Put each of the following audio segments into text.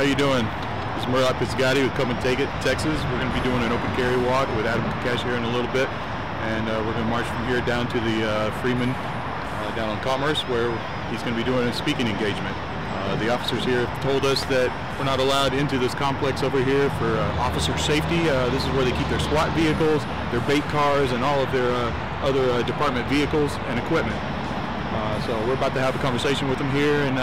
how you doing? This is Murdoch Piscati with Come and Take It, Texas. We're going to be doing an open carry walk with Adam Kokesh here in a little bit, and we're going to march from here down to the Freeman, down on Commerce, where he's going to be doing a speaking engagement. The officers here have told us that we're not allowed into this complex over here for officer safety. This is where they keep their SWAT vehicles, their bait cars, and all of their other department vehicles and equipment. So we're about to have a conversation with him here and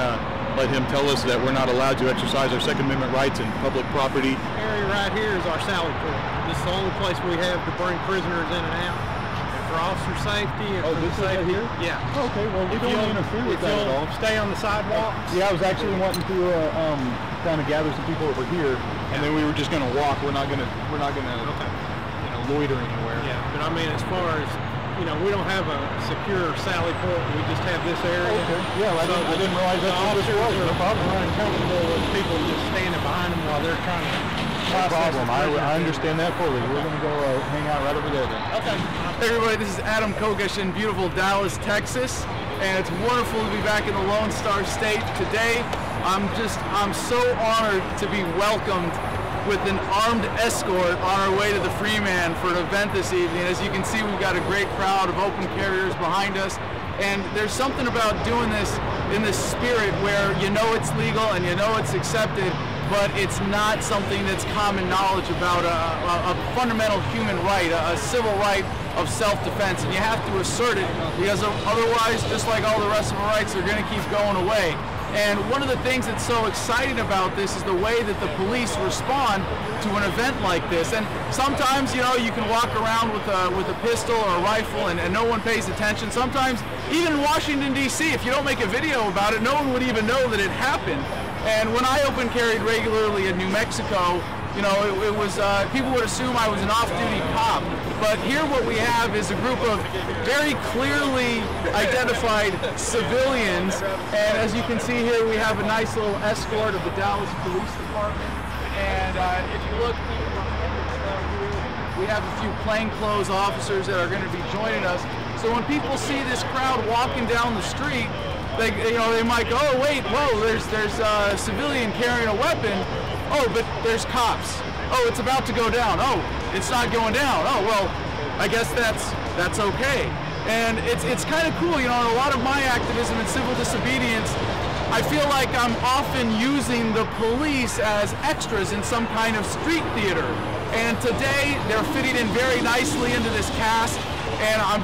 let him tell us that we're not allowed to exercise our Second Amendment rights in public property. The area right here is our sally port. This is the only place we have to bring prisoners in and out. And for officer safety and for the safety. Here? Yeah. Okay, well we don't interfere with that at all. Stay on the sidewalk. Yeah, I was actually wanting to kind of gather some people over here, and then we were just going to walk. We're not going to loiter anywhere. Yeah, but I mean, as far as we don't have a secure sally port. We just have this area. Okay. Yeah, I didn't realize that's what this was. No problem. We're uncomfortable with people just standing behind them while they're trying to. No problem. I understand that fully. We're going to go hang out right over there then. Okay. Hey everybody, this is Adam Kokesh in beautiful Dallas, Texas, and it's wonderful to be back in the Lone Star State today. I'm so honored to be welcomed with an armed escort on our way to the Freeman for an event this evening. As you can see, we've got a great crowd of open carriers behind us, and there's something about doing this in this spirit where you know it's legal and you know it's accepted, but it's not something that's common knowledge about a fundamental human right, a civil right of self-defense, and you have to assert it, because otherwise, just like all the rest of our rights, they're going to keep going away. And one of the things that's so exciting about this is the way that the police respond to an event like this. And sometimes, you can walk around with a pistol or a rifle and no one pays attention. Sometimes, even in Washington, D.C., if you don't make a video about it, no one would even know that it happened. And when I open carried regularly in New Mexico, it was people would assume I was an off-duty cop. But here what we have is a group of very clearly identified civilians, and as you can see here, we have a nice little escort of the Dallas Police Department. And if you look, we have a few plainclothes officers that are going to be joining us. So when people see this crowd walking down the street, they might go, oh wait, whoa, there's a civilian carrying a weapon. Oh, but there's cops. Oh, it's about to go down. Oh, it's not going down. Oh, well, I guess that's okay. And it's kind of cool, in a lot of my activism in civil disobedience, I feel like I'm often using the police as extras in some kind of street theater. And today, they're fitting in very nicely into this cast, and I'm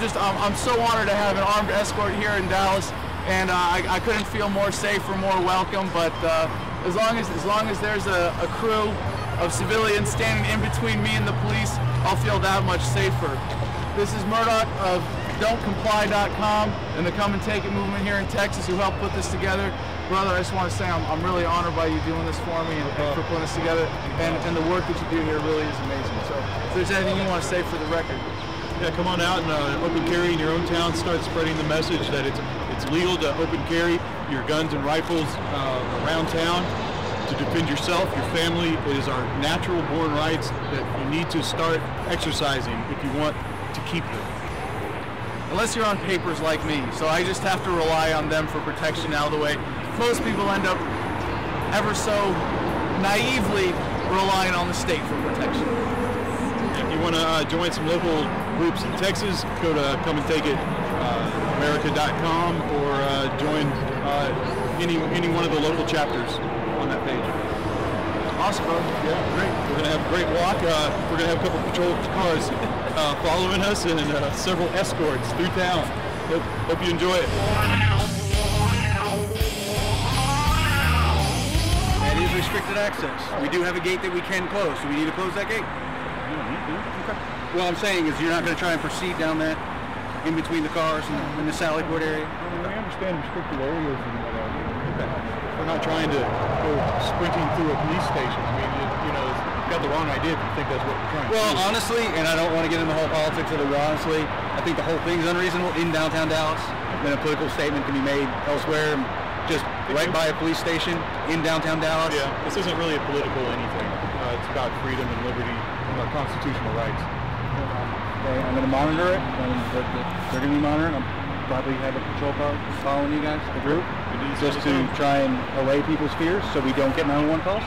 so honored to have an armed escort here in Dallas, and I couldn't feel more safe or more welcome, but as long as there's a crew of civilians standing in between me and the police, I'll feel that much safer. This is Murdoch of Don'tComply.com and the Come and Take It movement here in Texas, who helped put this together. Brother, I just want to say I'm really honored by you doing this for me and for putting this together, and the work that you do here really is amazing. So if there's anything you want to say for the record. Yeah, come on out and open carry in your own town. Start spreading the message that it's legal to open carry your guns and rifles around town to defend yourself, your family. It is our natural born rights that you need to start exercising if you want to keep them. Unless you're on papers like me, so I just have to rely on them for protection out of the way. Most people end up ever so naively relying on the state for protection. If you want to join some local groups in Texas, go to comeandtakeit.america.com or join any one of the local chapters on that page. Awesome, bro. Yeah, great. We're going to have a great walk. We're going to have a couple of patrol cars following us and several escorts through town. Hope you enjoy it. That is restricted access. We do have a gate that we can close. Do we need to close that gate? Okay. What I'm saying is you're not going to try and proceed down that in between the cars and the sally port area? I understand restricted areas and whatever. We're not trying to go sprinting through a police station. I mean, you've got the wrong idea if you think that's what we're trying to do. Well, honestly, and I don't want to get into the whole politics of it, but honestly, I think the whole thing's unreasonable in downtown Dallas. Then a political statement can be made elsewhere, just right by a police station in downtown Dallas. Yeah, this isn't really a political anything. It's about freedom and liberty and our constitutional rights. Okay, I'm going to monitor it. They're going to be monitoring them. probably have a patrol car following you guys, the group, just to try and allay people's fears so we don't get 911 calls.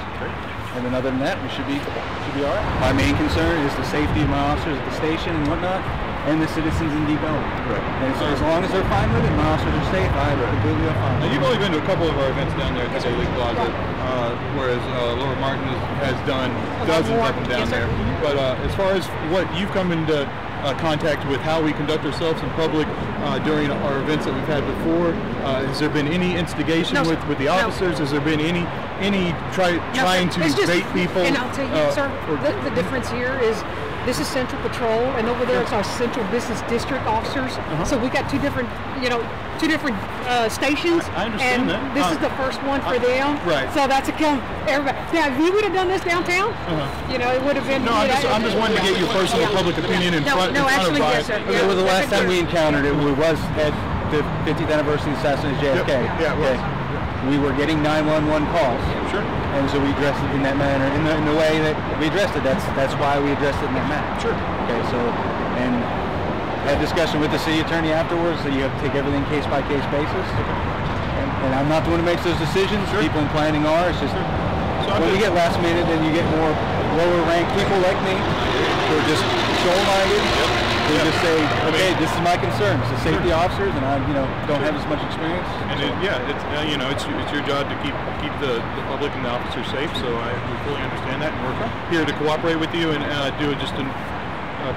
And then other than that, we should be all right. My main concern is the safety of my officers at the station and whatnot, and the citizens in Deep Ellum. Right. And so as long as they're fine with it, my officers are safe, I'm completely fine. Now, you've only been to a couple of our events down there at the Daily Closet, whereas Laura Martin has done dozens of them down there. But as far as what you've come into contact with how we conduct ourselves in public during our events that we've had before, has there been any instigation with the officers? Has there been any trying to bait people? And I'll tell you, sir, the difference here is this is Central Patrol, and over there it's our Central Business District officers. So we got two different stations. I understand and that. This is the first one for them. Right. So that's a kill. Everybody. Now, if you would have done this downtown, it would have been. No, I'm just wanting to get your personal public opinion in front of yes, sir. Okay, well, the last time we encountered it, we was at the 50th anniversary of the assassination of JFK. Yeah, it was. We were getting 911 calls. Sure. And so we addressed it in that manner, in the way that we addressed it. That's why we addressed it in that manner. Sure. Okay, so, and had a discussion with the city attorney afterwards, so you have to take everything case by case basis. And I'm not the one who makes those decisions. Sure. People in planning are. It's just when you get last minute, then you get more lower ranked people like me who are just show-minded. Who just say, okay, this is my concern. It's the safety officers, and I, don't have as much experience. And it's your job to keep the public and the officers safe. So we fully understand that, and we're here to cooperate with you and do just a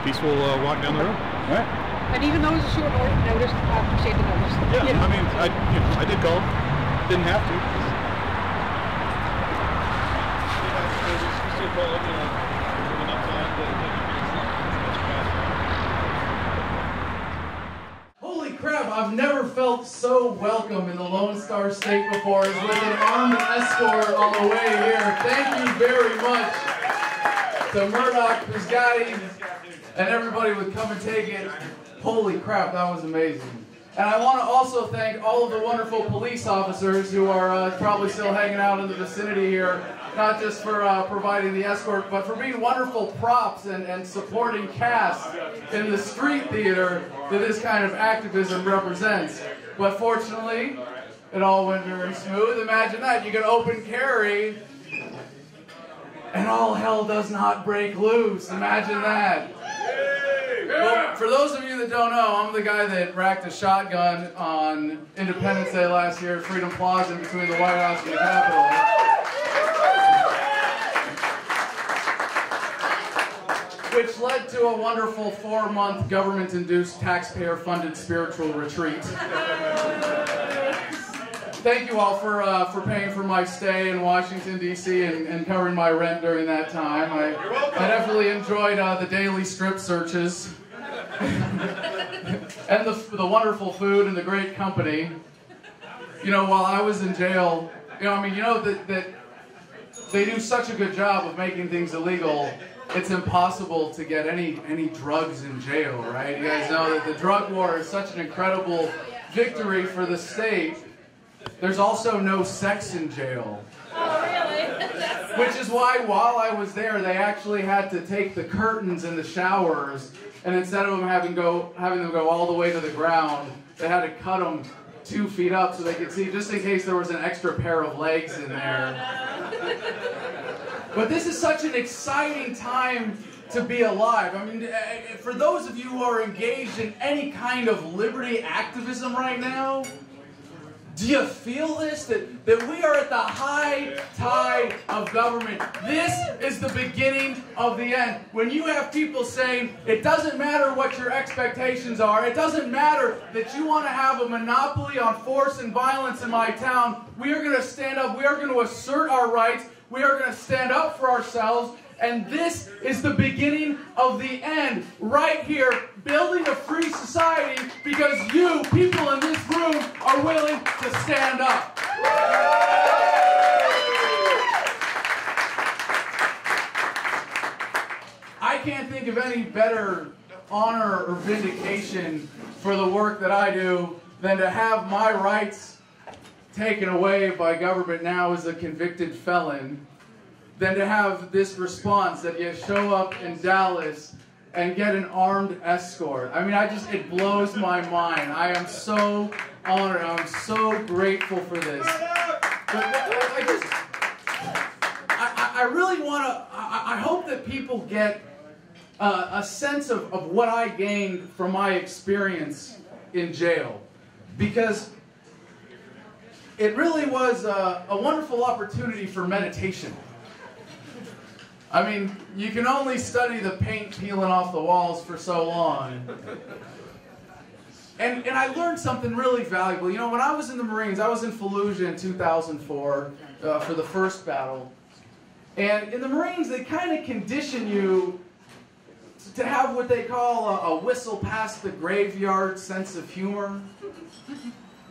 peaceful walk down the road. All right. And even though it's a short notice, I appreciate the notice. Yeah, I mean, I did call. Didn't have to. Holy crap, I've never felt so welcome in the Lone Star State before as with an armed escort on the way here. Thank you very much to Murdoch, Pisgatti, and everybody with Come and Take It. Holy crap, that was amazing. And I want to also thank all of the wonderful police officers who are probably still hanging out in the vicinity here, not just for providing the escort, but for being wonderful props and supporting cast in the street theater that this kind of activism represents. But fortunately, it all went very smooth. Imagine that, you can open carry and all hell does not break loose. Imagine that. Well, for those of you that don't know, I'm the guy that racked a shotgun on Independence Day last year at Freedom Plaza in between the White House and the Capitol. Which led to a wonderful 4-month government-induced, taxpayer-funded spiritual retreat. Thank you all for paying for my stay in Washington, D.C. and covering my rent during that time. I definitely enjoyed the daily strip searches and the wonderful food and the great company. While I was in jail, that they do such a good job of making things illegal. It's impossible to get any drugs in jail, right? You guys know that the drug war is such an incredible victory for the state. There's also no sex in jail. Oh, really? Which is why, while I was there, they actually had to take the curtains in the showers, and instead of them having them go all the way to the ground, they had to cut them 2 feet up so they could see, just in case there was an extra pair of legs in there. But this is such an exciting time to be alive. I mean, for those of you who are engaged in any kind of liberty activism right now, do you feel this? That we are at the high tide of government. This is the beginning of the end. When you have people saying, it doesn't matter what your expectations are, it doesn't matter that you want to have a monopoly on force and violence in my town, we are going to stand up, we are going to assert our rights, we are going to stand up for ourselves, and this is the beginning of the end, right here, building a free society because you, people in this room, are willing to stand up. I can't think of any better honor or vindication for the work that I do than to have my rights taken away by government now as a convicted felon, than to have this response that you show up in Dallas and get an armed escort. I mean, it blows my mind. I am so honored. I'm so grateful for this. But I really want to, I hope that people get a sense of what I gained from my experience in jail. Because it really was a wonderful opportunity for meditation. I mean, you can only study the paint peeling off the walls for so long. And I learned something really valuable. You know, when I was in the Marines, I was in Fallujah in 2004 for the first battle. And in the Marines, they kind of condition you to have what they call a whistle past the graveyard sense of humor.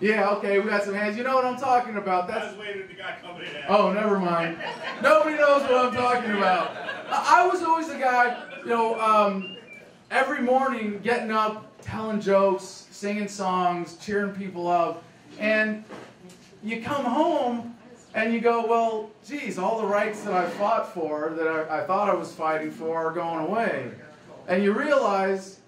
Yeah, okay, we got some hands. You know what I'm talking about. I was waiting for the guy coming in. Oh, never mind. Nobody knows what I'm talking about. I was always the guy, you know, every morning getting up, telling jokes, singing songs, cheering people up. And you come home and you go, well, geez, all the rights that I fought for, that I thought I was fighting for, are going away. And you realize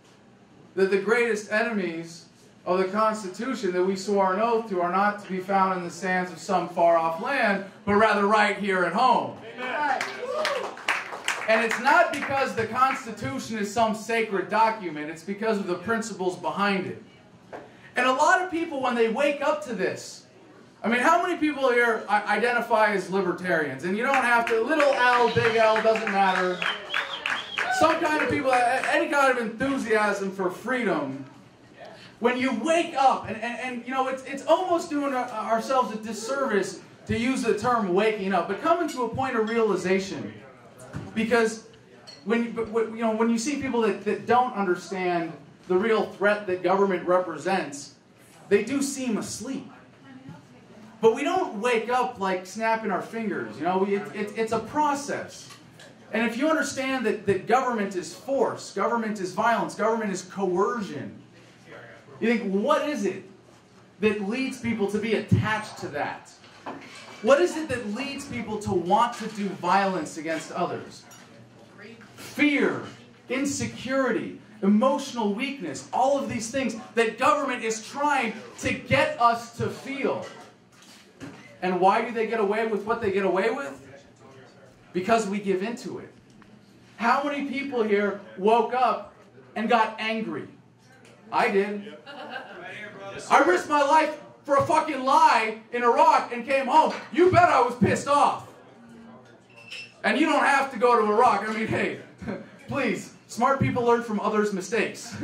that the greatest enemies of the Constitution that we swore an oath to are not to be found in the sands of some far-off land, but rather right here at home. Amen. And it's not because the Constitution is some sacred document, it's because of the principles behind it. And a lot of people, when they wake up to this, I mean, how many people here identify as libertarians? And you don't have to, little L, big L, doesn't matter. Some kind of people, any kind of enthusiasm for freedom. When you wake up, and you know, it's almost doing ourselves a disservice to use the term waking up, but coming to a point of realization. Because when you see people that don't understand the real threat that government represents, they do seem asleep. But we don't wake up like snapping our fingers. You know, it's a process. And if you understand that government is force, government is violence, government is coercion, you think, what is it that leads people to be attached to that? What is it that leads people to want to do violence against others? Fear, insecurity, emotional weakness, all of these things that government is trying to get us to feel. And why do they get away with what they get away with? Because we give into it. How many people here woke up and got angry? I did. I risked my life for a fucking lie in Iraq and came home. You bet I was pissed off. And you don't have to go to Iraq. I mean, hey, please, smart people learn from others' mistakes.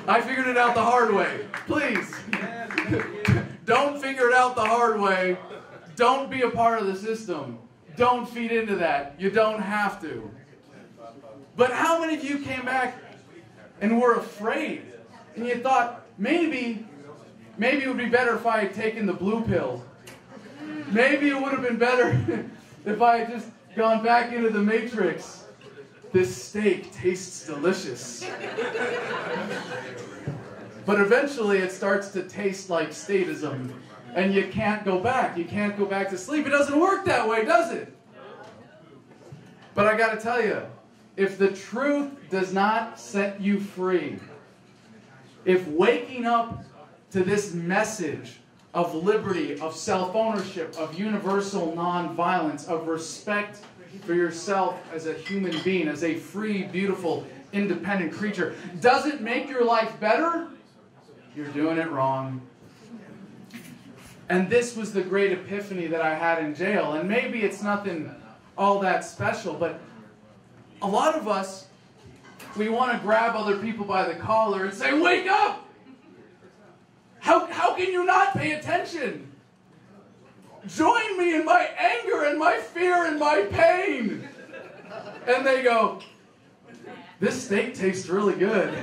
I figured it out the hard way. Please, don't figure it out the hard way. Don't be a part of the system. Don't feed into that. You don't have to. But how many of you came back and were afraid? And you thought, maybe it would be better if I had taken the blue pill. Maybe it would have been better if I had just gone back into the Matrix. This steak tastes delicious. But eventually it starts to taste like statism. And you can't go back. You can't go back to sleep. It doesn't work that way, does it? But I got to tell you, if the truth does not set you free, if waking up to this message of liberty, of self-ownership, of universal nonviolence, of respect for yourself as a human being, as a free, beautiful, independent creature, doesn't make your life better, you're doing it wrong. And this was the great epiphany that I had in jail. And maybe it's nothing all that special, but a lot of us, we want to grab other people by the collar and say, wake up! How can you not pay attention? Join me in my anger and my fear and my pain. And they go, this steak tastes really good.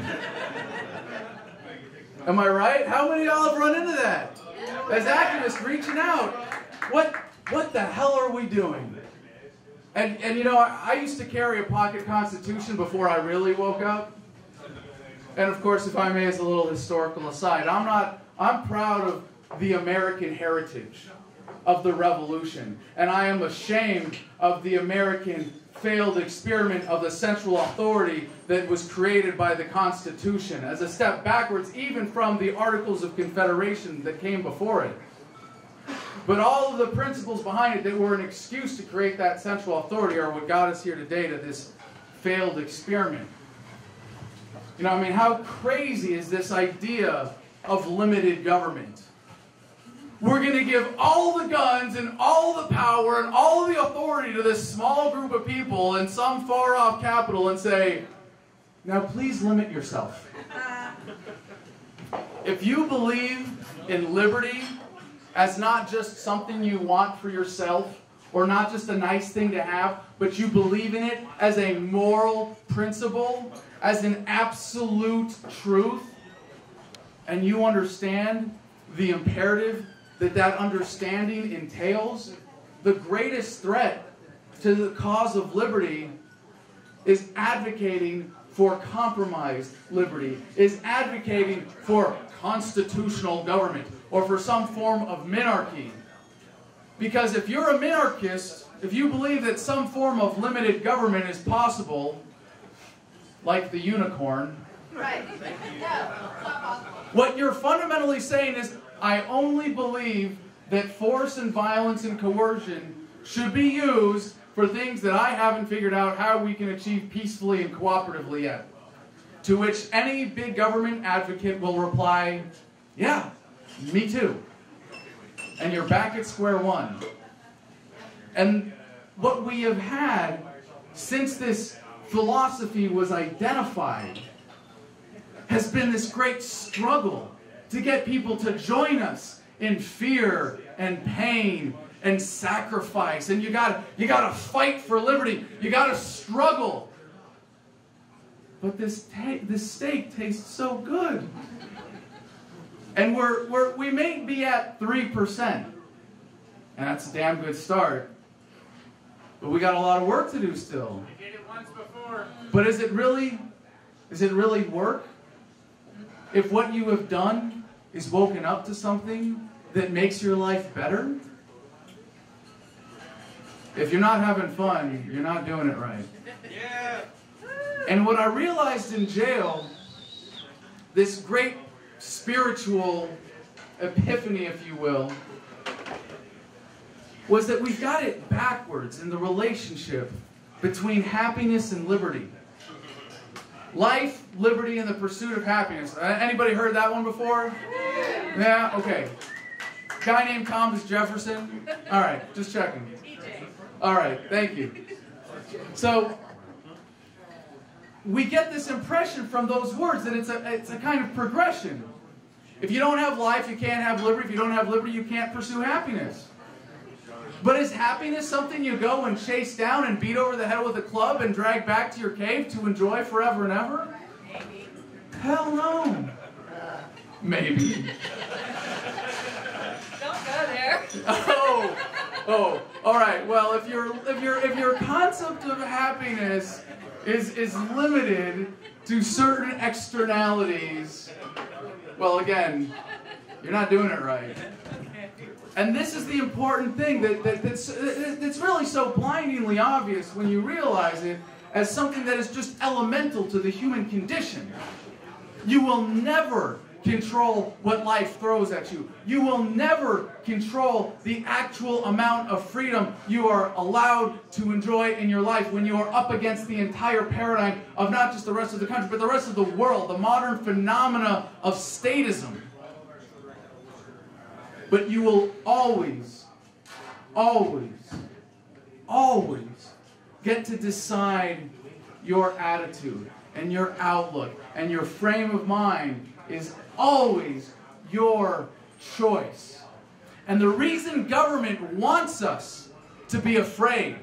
Am I right? How many of y'all have run into that? As activists reaching out. What the hell are we doing? And you know, I used to carry a pocket constitution before I really woke up. And of course, if I may, as a little historical aside, I'm proud of the American heritage. of the revolution. And I am ashamed of the American failed experiment of the central authority that was created by the Constitution as a step backwards even from the Articles of Confederation that came before it. But all of the principles behind it that were an excuse to create that central authority are what got us here today to this failed experiment. You know, I mean, how crazy is this idea of limited government? We're going to give all the guns and all the power and all the authority to this small group of people in some far-off capital and say, now please limit yourself. If you believe in liberty as not just something you want for yourself or not just a nice thing to have, but you believe in it as a moral principle, as an absolute truth, and you understand the imperative that that understanding entails, the greatest threat to the cause of liberty is advocating for compromised liberty, is advocating for constitutional government, or for some form of minarchy. Because if you're a minarchist, if you believe that some form of limited government is possible, like the unicorn, Right. what you're fundamentally saying is, I only believe that force and violence and coercion should be used for things that I haven't figured out how we can achieve peacefully and cooperatively yet. To which any big government advocate will reply, yeah, me too. And you're back at square one. And what we have had since this philosophy was identified has been this great struggle to get people to join us in fear and pain and sacrifice. And you gotta fight for liberty. You gotta struggle. But this steak tastes so good. And we may be at 3%. And that's a damn good start. But we got a lot of work to do still. We did it once before. But is it really work? If what you have done is woken up to something that makes your life better? If you're not having fun, you're not doing it right. Yeah. And what I realized in jail, this great spiritual epiphany, if you will, was that we've got it backwards in the relationship between happiness and liberty. Life, liberty, and the pursuit of happiness. Anybody heard that one before? Yeah? Okay. Guy named Thomas Jefferson? All right, just checking. All right, thank you. So, we get this impression from those words that it's a kind of progression. If you don't have life, you can't have liberty. If you don't have liberty, you can't pursue happiness. But is happiness something you go and chase down and beat over the head with a club and drag back to your cave to enjoy forever and ever? Maybe. Hell no. Maybe. Don't go there. Oh, all right. Well, if your concept of happiness is limited to certain externalities, well, again, you're not doing it right. And this is the important thing that's really so blindingly obvious when you realize it as something that is just elemental to the human condition. You will never control what life throws at you. You will never control the actual amount of freedom you are allowed to enjoy in your life when you are up against the entire paradigm of not just the rest of the country, but the rest of the world, the modern phenomena of statism. But you will always, always, always get to decide your attitude and your outlook, and your frame of mind is always your choice. And the reason government wants us to be afraid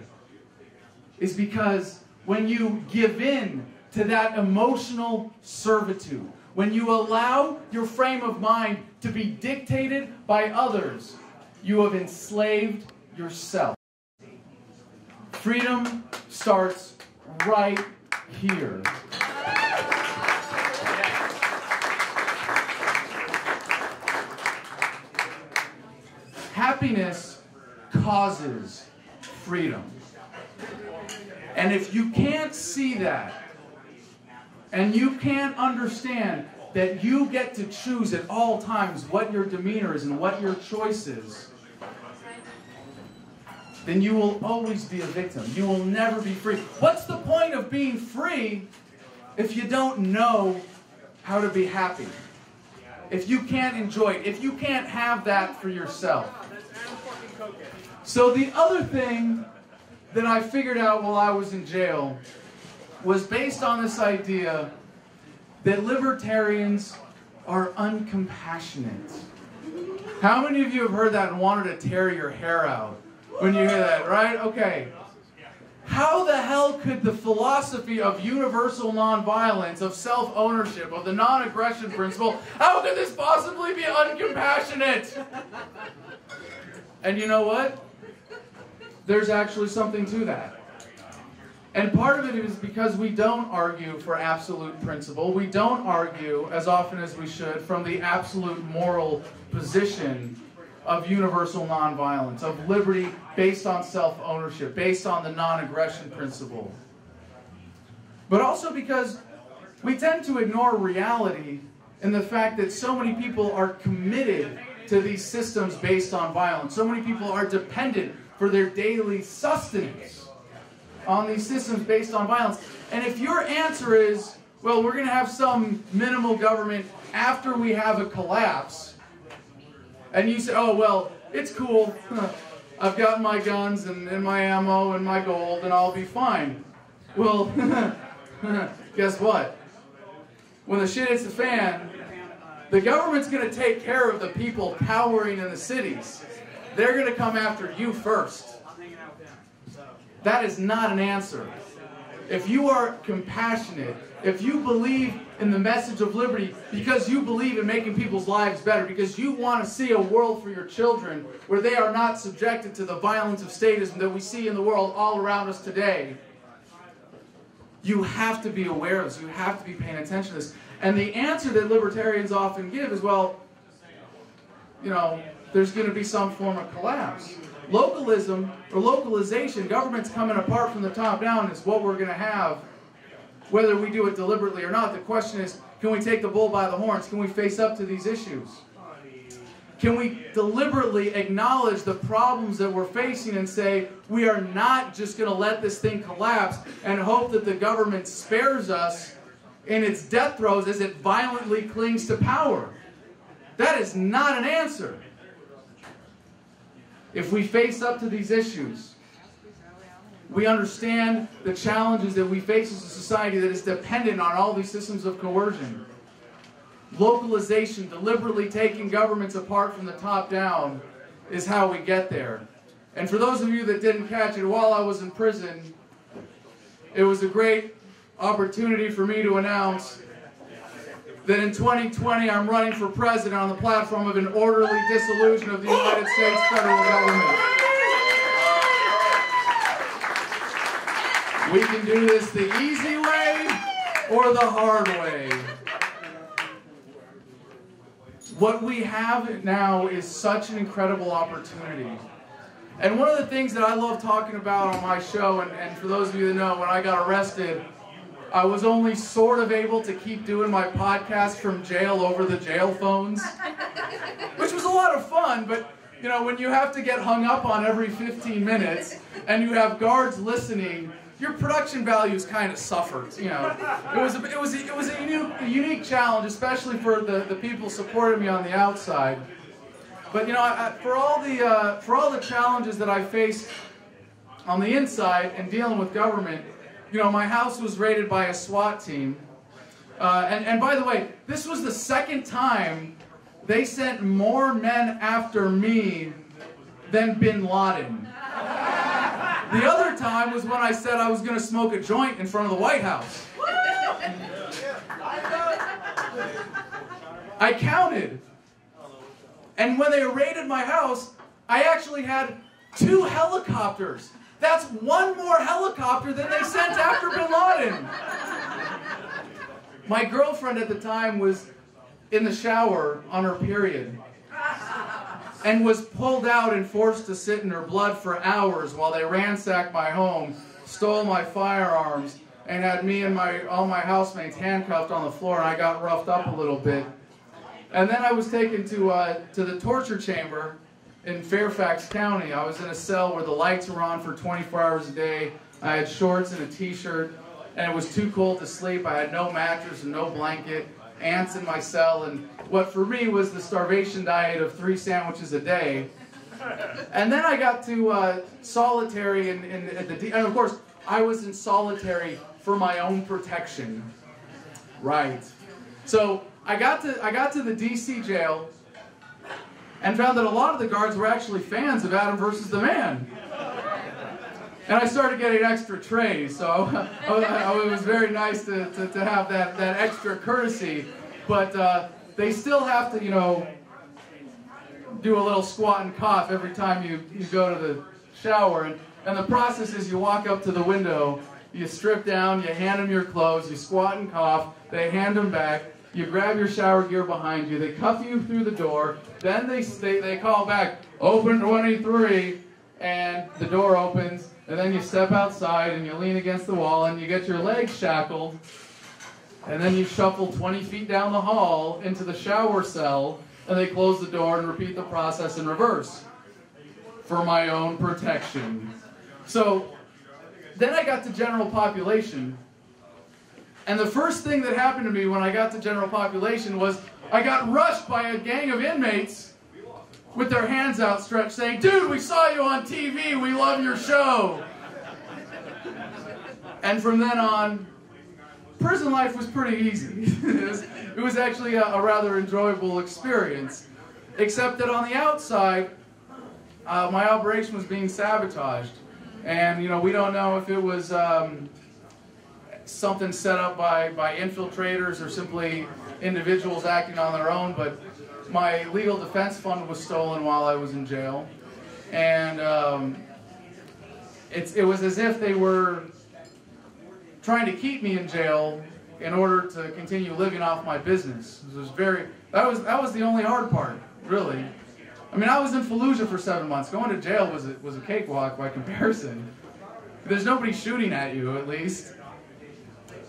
is because when you give in to that emotional servitude, when you allow your frame of mind to be dictated by others, you have enslaved yourself. Freedom starts right here. Happiness causes freedom. And if you can't see that, and you can't understand that you get to choose at all times what your demeanor is and what your choice is, then you will always be a victim. You will never be free. What's the point of being free if you don't know how to be happy? If you can't enjoy it, if you can't have that for yourself. So the other thing that I figured out while I was in jail was based on this idea that libertarians are uncompassionate. How many of you have heard that and wanted to tear your hair out when you hear that, right? Okay. How the hell could the philosophy of universal nonviolence, of self-ownership, of the non-aggression principle, how could this possibly be uncompassionate? And you know what? There's actually something to that. And part of it is because we don't argue for absolute principle. We don't argue, as often as we should, from the absolute moral position of universal nonviolence, of liberty based on self-ownership, based on the non-aggression principle. But also because we tend to ignore reality in the fact that so many people are committed to these systems based on violence. So many people are dependent for their daily sustenance on these systems based on violence. And if your answer is, well, we're going to have some minimal government after we have a collapse, and you say, oh, well, it's cool. I've got my guns and my ammo and my gold, and I'll be fine. Well, guess what? When the shit hits the fan, the government's going to take care of the people cowering in the cities. They're going to come after you first. That is not an answer. If you are compassionate, if you believe in the message of liberty because you believe in making people's lives better, because you want to see a world for your children where they are not subjected to the violence of statism that we see in the world all around us today, you have to be aware of this. You have to be paying attention to this. And the answer that libertarians often give is, well, you know, there's going to be some form of collapse. Localism or localization, governments coming apart from the top down, is what we're going to have, whether we do it deliberately or not. The question is, can we take the bull by the horns? Can we face up to these issues? Can we deliberately acknowledge the problems that we're facing and say, we are not just going to let this thing collapse and hope that the government spares us in its death throes as it violently clings to power? That is not an answer. If we face up to these issues, we understand the challenges that we face as a society that is dependent on all these systems of coercion. Localization, deliberately taking governments apart from the top down, is how we get there. And for those of you that didn't catch it, while I was in prison, it was a great opportunity for me to announce that in 2020 I'm running for president on the platform of an orderly dissolution of the United States federal government. We can do this the easy way or the hard way. What we have now is such an incredible opportunity. And one of the things that I love talking about on my show, and for those of you that know, when I got arrested, I was only sort of able to keep doing my podcast from jail over the jail phones, which was a lot of fun, but you know, when you have to get hung up on every 15 minutes and you have guards listening, your production values kind of suffered. You know, it was a unique challenge, especially for the people supporting me on the outside. But you know, for all the challenges that I faced on the inside and dealing with government, you know, my house was raided by a SWAT team. And by the way, this was the second time they sent more men after me than Bin Laden. The other time was when I said I was going to smoke a joint in front of the White House. I counted. And when they raided my house, I actually had 2 helicopters. That's 1 more helicopter than they sent after Bin Laden. My girlfriend at the time was in the shower on her period. and was pulled out and forced to sit in her blood for hours while they ransacked my home, stole my firearms, and had me and all my housemates handcuffed on the floor, and I got roughed up a little bit. And then I was taken to the torture chamber in Fairfax County. I was in a cell where the lights were on for 24 hours a day. I had shorts and a t-shirt, and it was too cold to sleep. I had no mattress and no blanket, ants in my cell, and what for me was the starvation diet of 3 sandwiches a day. And then I got to solitary, and of course, I was in solitary for my own protection. Right. So I got to the DC jail and found that a lot of the guards were actually fans of Adam versus the Man. And I started getting extra trays, so it was very nice to have that extra courtesy. But they still have to, you know, do a little squat and cough every time you go to the shower. And the process is you walk up to the window, you strip down, you hand them your clothes, you squat and cough, they hand them back, you grab your shower gear behind you, they cuff you through the door, then they call back, open 23, and the door opens, and then you step outside and you lean against the wall and you get your legs shackled, and then you shuffle 20 feet down the hall into the shower cell, and they close the door and repeat the process in reverse for my own protection. So then I got to general population, and the first thing that happened to me when I got to general population was I got rushed by a gang of inmates with their hands outstretched saying, "Dude, we saw you on TV, we love your show." And from then on, prison life was pretty easy. It was actually a rather enjoyable experience, except that on the outside, my operation was being sabotaged. And, you know, we don't know if it was something set up by infiltrators or simply individuals acting on their own, but my legal defense fund was stolen while I was in jail. And it was as if they were trying to keep me in jail in order to continue living off my business. It was that was the only hard part, really. I mean, I was in Fallujah for 7 months. Going to jail was a cakewalk by comparison. There's nobody shooting at you, at least.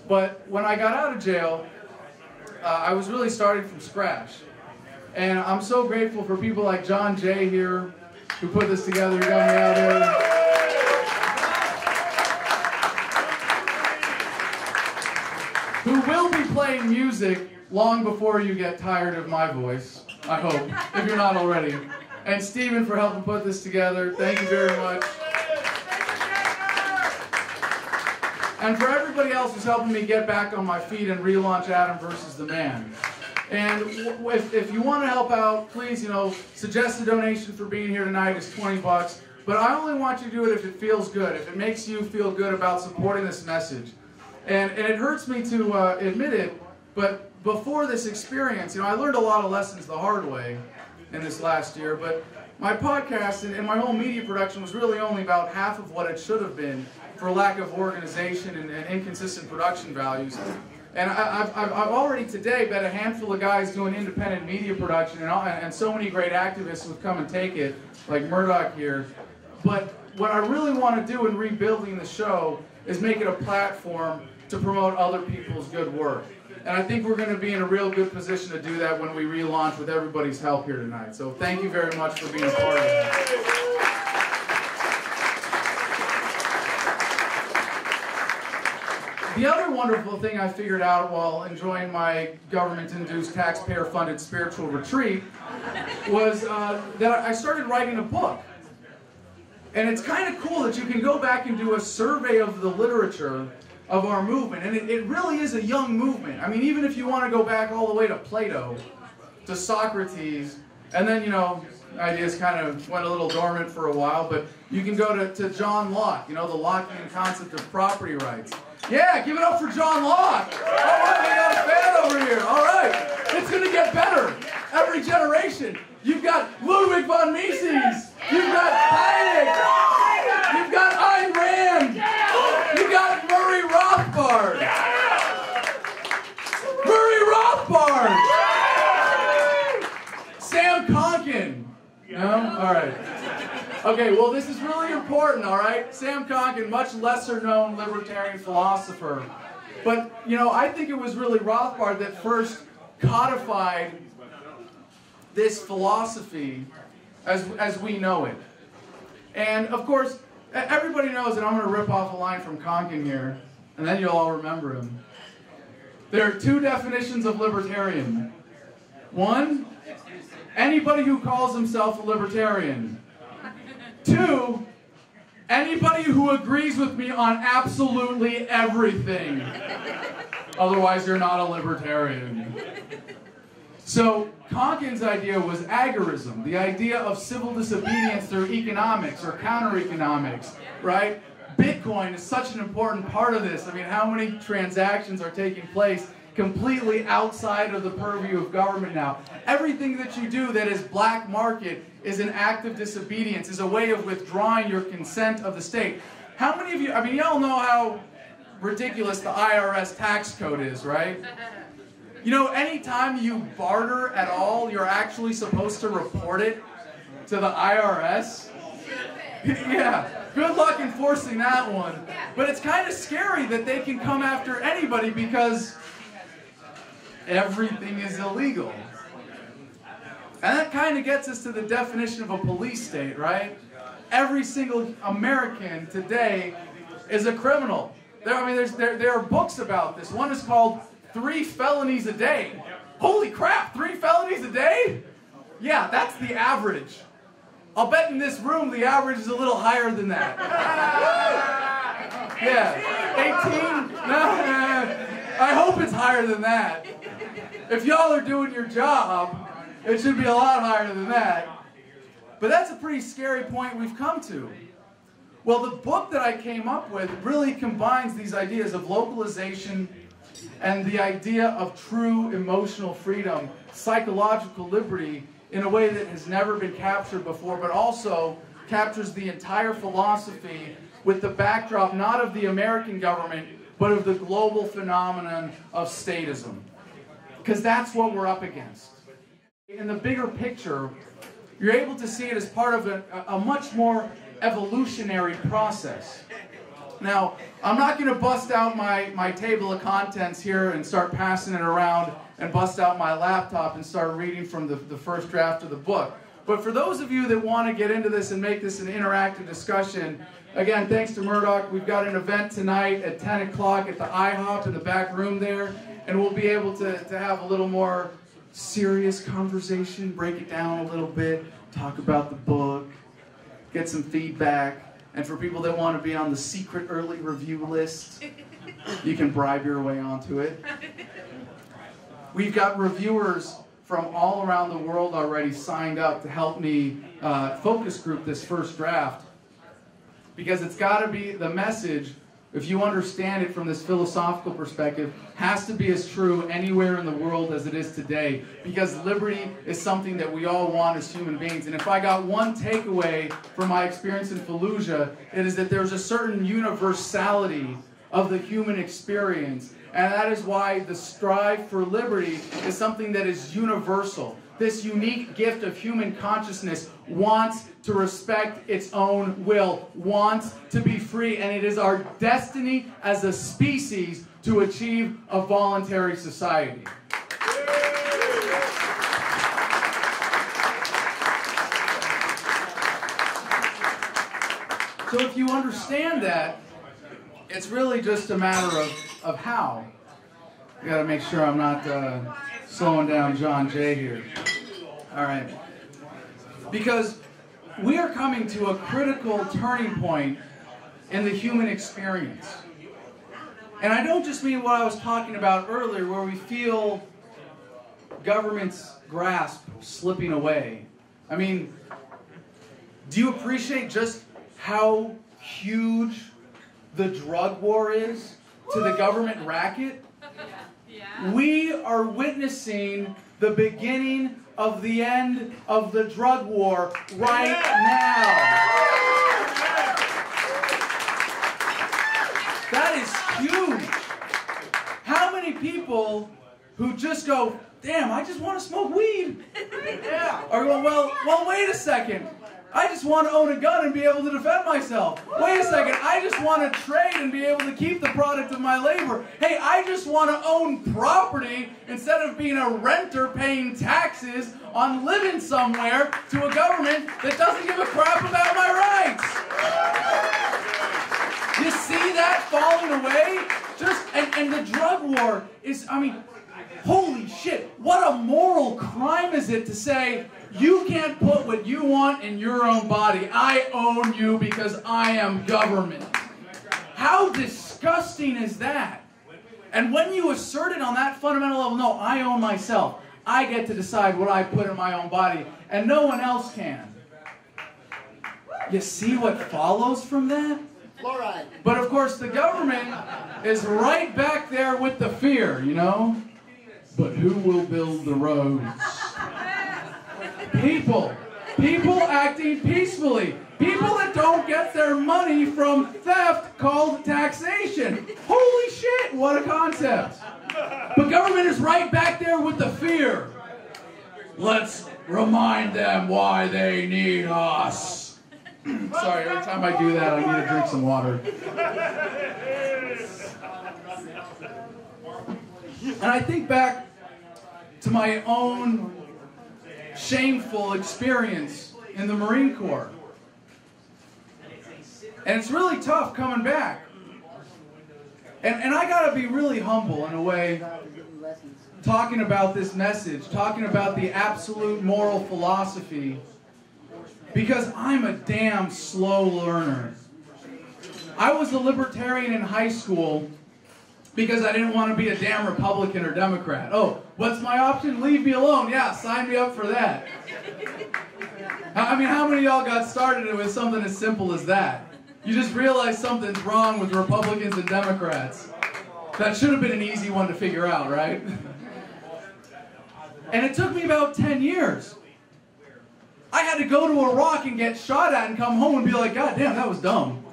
But when I got out of jail, I was really starting from scratch. And I'm so grateful for people like John Jay here, who put this together, who got me out here. Who will be playing music long before you get tired of my voice, I hope, if you're not already. And Stephen for helping put this together. Thank you very much. And for everybody else who's helping me get back on my feet and relaunch Adam versus the Man. And if you want to help out, please, you know, suggest a donation for being here tonight is $20. But I only want you to do it if it feels good, if it makes you feel good about supporting this message. And it hurts me to admit it, but before this experience, you know, I learned a lot of lessons the hard way in this last year, but my podcast and my whole media production was really only about half of what it should have been for lack of organization and inconsistent production values. And I've already today met a handful of guys doing independent media production and so many great activists who've come and take it, like Murdoch here. But what I really want to do in rebuilding the show is make it a platform to promote other people's good work. And I think we're going to be in a real good position to do that when we relaunch with everybody's help here tonight. So thank you very much for being a part of it. The other wonderful thing I figured out while enjoying my government-induced, taxpayer-funded spiritual retreat was that I started writing a book. And it's kind of cool that you can go back and do a survey of the literature of our movement. And it really is a young movement. I mean, even if you want to go back all the way to Plato, to Socrates, and then, you know, ideas kind of went a little dormant for a while, but you can go to John Locke, you know, the Lockean concept of property rights. Yeah, give it up for John Locke. All right, we got a fan over here. All right, it's going to get better every generation. You've got Ludwig von Mises. You've got Hayek. You've got Ayn Rand. You've got Murray Rothbard. Murray Rothbard. Sam Konkin. You know, Okay, well, this is really important, all right? Sam Konkin, much lesser-known libertarian philosopher. But, you know, I think it was really Rothbard that first codified this philosophy as we know it. And, of course, everybody knows, and I'm going to rip off a line from Konkin here, and then you'll all remember him. There are two definitions of libertarian. One, anybody who calls himself a libertarian. Two, anybody who agrees with me on absolutely everything. Otherwise, you're not a libertarian. So, Konkin's idea was agorism, the idea of civil disobedience through economics or counter-economics, right? Bitcoin is such an important part of this. I mean, how many transactions are taking place completely outside of the purview of government now? Everything that you do that is black market is an act of disobedience, is a way of withdrawing your consent of the state. How many of you, I mean, y'all know how ridiculous the IRS tax code is, right? You know, anytime you barter at all, you're actually supposed to report it to the IRS. Yeah, good luck enforcing that one. But it's kind of scary that they can come after anybody because everything is illegal. And that kind of gets us to the definition of a police state, right? Every single American today is a criminal. There are books about this. One is called 3 Felonies a Day. Holy crap, 3 felonies a day? Yeah, that's the average. I'll bet in this room the average is a little higher than that. Yeah, 18? No, I hope it's higher than that. If y'all are doing your job, it should be a lot higher than that. But that's a pretty scary point we've come to. Well, the book that I came up with really combines these ideas of localization and the idea of true emotional freedom, psychological liberty, in a way that has never been captured before, but also captures the entire philosophy with the backdrop not of the American government, but of the global phenomenon of statism. Because that's what we're up against. In the bigger picture, you're able to see it as part of a much more evolutionary process. Now, I'm not going to bust out my table of contents here and start passing it around and bust out my laptop and start reading from the first draft of the book. But for those of you that want to get into this and make this an interactive discussion, again, thanks to Murdoch, we've got an event tonight at 10 o'clock at the IHOP in the back room there, and we'll be able to have a little more serious conversation, break it down a little bit, talk about the book, get some feedback. And for people that want to be on the secret early review list, you can bribe your way onto it. We've got reviewers from all around the world already signed up to help me focus group this first draft. Because it's got to be the message, if you understand it from this philosophical perspective, has to be as true anywhere in the world as it is today. Because liberty is something that we all want as human beings. And if I got one takeaway from my experience in Fallujah, it is that there's a certain universality of the human experience. And that is why the strive for liberty is something that is universal. This unique gift of human consciousness wants to respect its own will, wants to be free, and it is our destiny as a species to achieve a voluntary society. So if you understand that, it's really just a matter of how. I gotta make sure I'm not slowing down John Jay here. All right. Because we are coming to a critical turning point in the human experience. And I don't just mean what I was talking about earlier, where we feel government's grasp slipping away. I mean, do you appreciate just how huge the drug war is to the government racket? Yeah. We are witnessing the beginning of the end of the drug war right now. That is huge. How many people who just go, damn, I just want to smoke weed, are going, well, wait a second. I just want to own a gun and be able to defend myself. Wait a second, I just want to trade and be able to keep the product of my labor. Hey, I just want to own property instead of being a renter paying taxes on living somewhere to a government that doesn't give a crap about my rights. You see that falling away? And the drug war is, I mean, holy shit, what a moral crime is it to say, you can't put what you want in your own body. I own you because I am government. How disgusting is that? And when you assert it on that fundamental level, no, I own myself. I get to decide what I put in my own body, and no one else can. You see what follows from that? Fluoride. But of course, the government is right back there with the fear, you know? But who will build the roads? People. People acting peacefully. People that don't get their money from theft called taxation. Holy shit, what a concept. But government is right back there with the fear. Let's remind them why they need us. Sorry, every time I do that, I need to drink some water. And I think back to my own shameful experience in the Marine Corps. And it's really tough coming back. And I gotta be really humble in a way, talking about this message, talking about the absolute moral philosophy, because I'm a damn slow learner. I was a libertarian in high school because I didn't want to be a damn Republican or Democrat. Oh, what's my option? Leave me alone. Yeah, sign me up for that. I mean, how many of y'all got started with something as simple as that? You just realize something's wrong with Republicans and Democrats. That should have been an easy one to figure out, right? And it took me about 10 years. I had to go to Iraq and get shot at and come home and be like, God damn, that was dumb.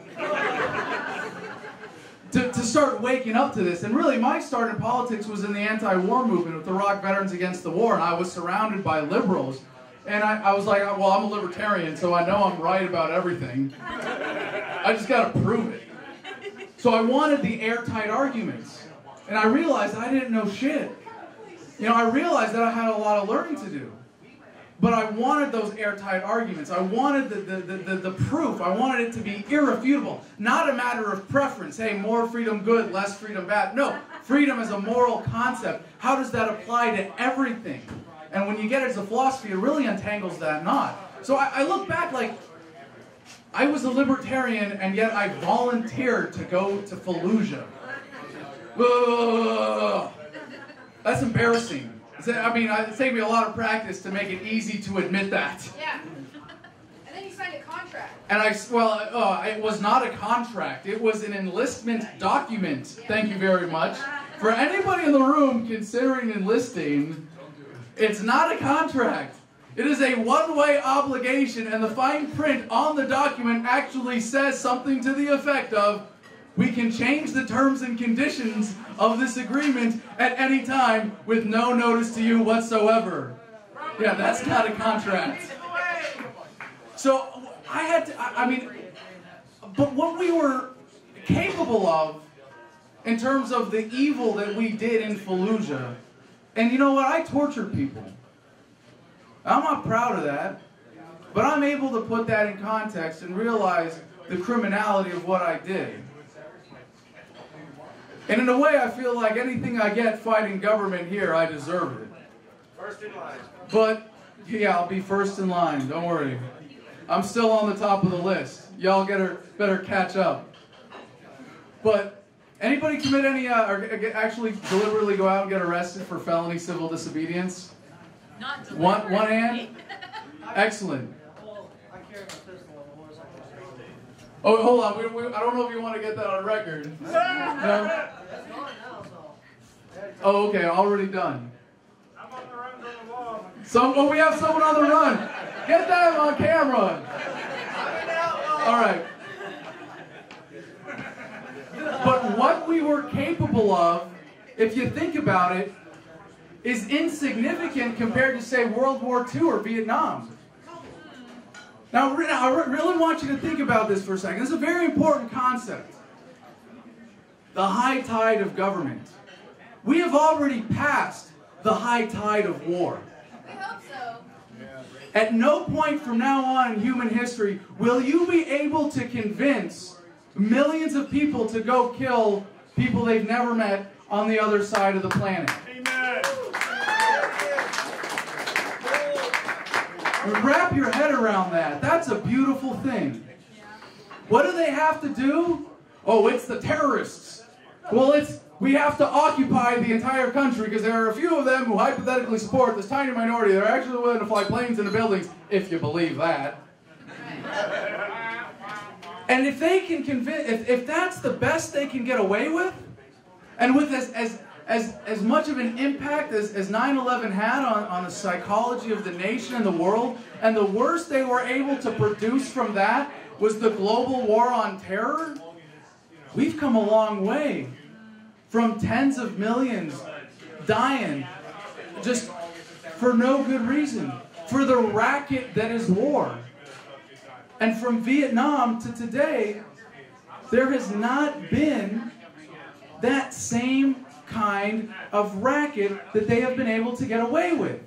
To start waking up to this. And really, my start in politics was in the anti-war movement with Iraq Veterans Against the War, and I was surrounded by liberals. And I was like, well, I'm a libertarian, so I know I'm right about everything. I just got to prove it. So I wanted the airtight arguments. And I realized I didn't know shit. You know, I realized that I had a lot of learning to do. But I wanted those airtight arguments. I wanted the proof. I wanted it to be irrefutable. Not a matter of preference. Hey, more freedom good, less freedom bad. No, freedom is a moral concept. How does that apply to everything? And when you get it as a philosophy, it really untangles that knot. So I look back like, I was a libertarian, and yet I volunteered to go to Fallujah. Ugh. That's embarrassing. I mean, it saved me a lot of practice to make it easy to admit that. Yeah. And then you signed a contract. And it was not a contract. It was an enlistment document. Yeah. Thank you very much. For anybody in the room considering enlisting, it's not a contract. It is a one-way obligation, and the fine print on the document actually says something to the effect of, we can change the terms and conditions of this agreement at any time with no notice to you whatsoever. Yeah, that's not a contract. So I had to, but what we were capable of in terms of the evil that we did in Fallujah, and you know what, I tortured people. I'm not proud of that, but I'm able to put that in context and realize the criminality of what I did. And in a way, I feel like anything I get fighting government here, I deserve it. First in line. But, yeah, I'll be first in line, don't worry. I'm still on the top of the list. Y'all better catch up. But, anybody commit any, or actually deliberately go out and get arrested for felony civil disobedience? Not deliberately. One hand? Excellent. Oh, hold on. I don't know if you want to get that on record. No? Oh, okay. Already done. I'm on the run from the wall. We have someone on the run. Get that on camera. All right. But what we were capable of, if you think about it, is insignificant compared to, say, World War II or Vietnam. Now, I really want you to think about this for a second. This is a very important concept. The high tide of government. We have already passed the high tide of war. We hope so. At no point from now on in human history will you be able to convince millions of people to go kill people they've never met on the other side of the planet. Amen. Wrap your head around that. That's a beautiful thing. What do they have to do? Oh, it's the terrorists. Well, we have to occupy the entire country because there are a few of them who hypothetically support this tiny minority that are actually willing to fly planes into buildings, if you believe that. And if they can convince, if that's the best they can get away with, and with as much of an impact as 9/11 had on the psychology of the nation and the world, and the worst they were able to produce from that was the global war on terror, we've come a long way from tens of millions dying just for no good reason, for the racket that is war. And from Vietnam to today, there has not been that same kind of racket that they have been able to get away with.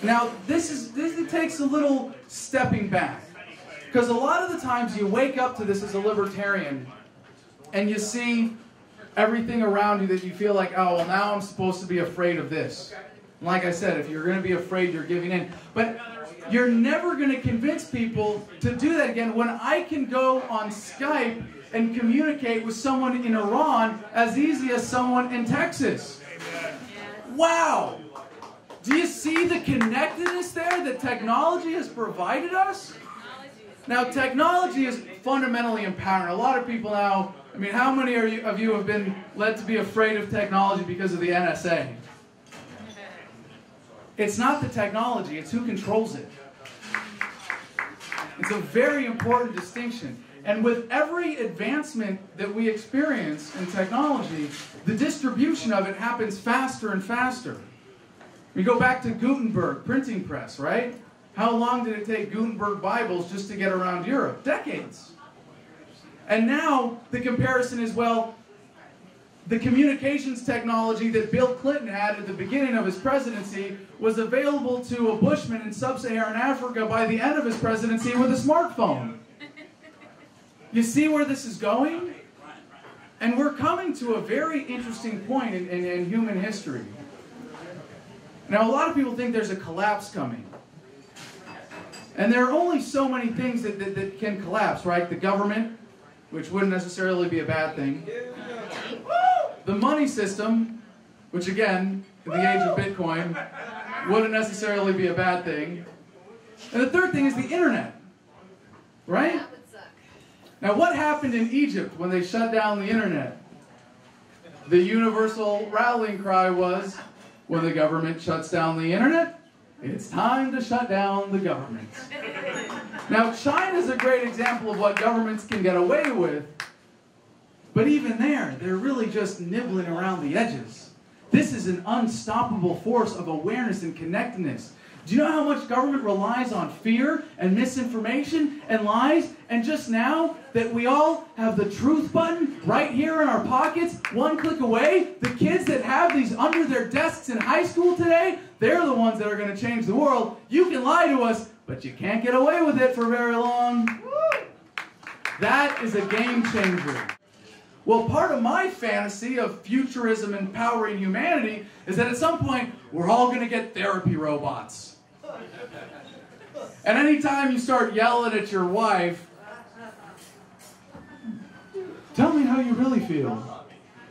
Now, this takes a little stepping back. Because a lot of the times you wake up to this as a libertarian and you see everything around you that you feel like, oh, well, now I'm supposed to be afraid of this. And like I said, if you're going to be afraid, you're giving in. But you're never going to convince people to do that again when I can go on Skype and communicate with someone in Iran as easy as someone in Texas. Wow! Do you see the connectedness there that technology has provided us? Now, technology is fundamentally empowering. A lot of people now, I mean, how many of you have been led to be afraid of technology because of the NSA? It's not the technology, it's who controls it. It's a very important distinction. And with every advancement that we experience in technology, the distribution of it happens faster and faster. We go back to Gutenberg, printing press, right? How long did it take Gutenberg Bibles just to get around Europe? Decades. And now the comparison is, well, the communications technology that Bill Clinton had at the beginning of his presidency was available to a Bushman in sub-Saharan Africa by the end of his presidency with a smartphone. You see where this is going? And we're coming to a very interesting point in human history. Now, a lot of people think there's a collapse coming. And there are only so many things that can collapse, right? The government, which wouldn't necessarily be a bad thing. The money system, which again, in the age of Bitcoin, wouldn't necessarily be a bad thing. And the third thing is the internet, right? That would suck. Now, what happened in Egypt when they shut down the internet? The universal rallying cry was, when the government shuts down the internet, it's time to shut down the government. Now, China is a great example of what governments can get away with, but even there, they're really just nibbling around the edges. This is an unstoppable force of awareness and connectedness. Do you know how much government relies on fear and misinformation and lies? And just now that we all have the truth button right here in our pockets, one click away, the kids that have these under their desks in high school today, they're the ones that are going to change the world. You can lie to us, but you can't get away with it for very long. That is a game changer. Well, part of my fantasy of futurism and empowering humanity is that at some point, we're all going to get therapy robots. And anytime you start yelling at your wife, tell me how you really feel.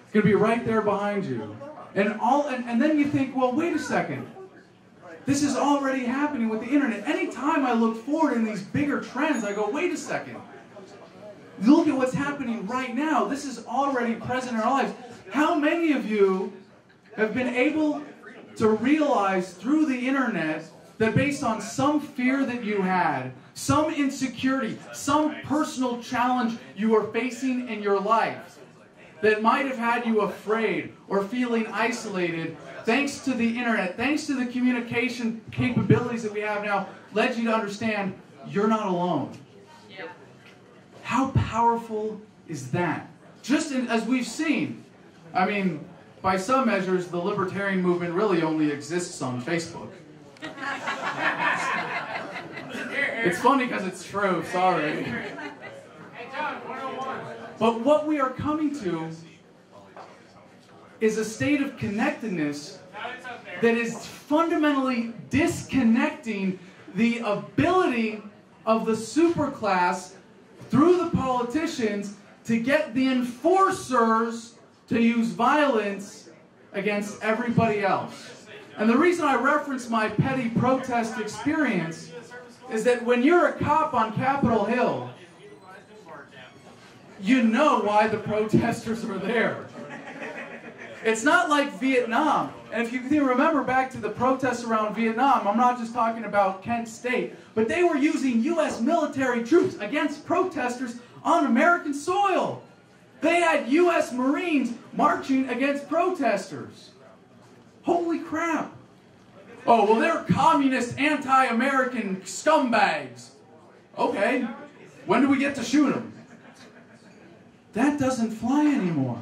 It's going to be right there behind you. And then you think, well, wait a second. This is already happening with the internet. Anytime I look forward in these bigger trends, I go, wait a second. Look at what's happening right now. This is already present in our lives. How many of you have been able to realize through the internet that based on some fear that you had, some insecurity, some personal challenge you were facing in your life that might have had you afraid or feeling isolated, thanks to the internet, thanks to the communication capabilities that we have now, led you to understand you're not alone. How powerful is that? Just as we've seen, I mean, by some measures, the libertarian movement really only exists on Facebook. It's funny because it's true, sorry. But what we are coming to is a state of connectedness that is fundamentally disconnecting the ability of the superclass through the politicians to get the enforcers to use violence against everybody else. And the reason I reference my petty protest experience is that when you're a cop on Capitol Hill, you know why the protesters are there. It's not like Vietnam. And if you can remember back to the protests around Vietnam, I'm not just talking about Kent State, but they were using U.S. military troops against protesters on American soil. They had U.S. Marines marching against protesters. Holy crap. Oh, well, they're communist, anti-American scumbags. Okay, when do we get to shoot them? That doesn't fly anymore.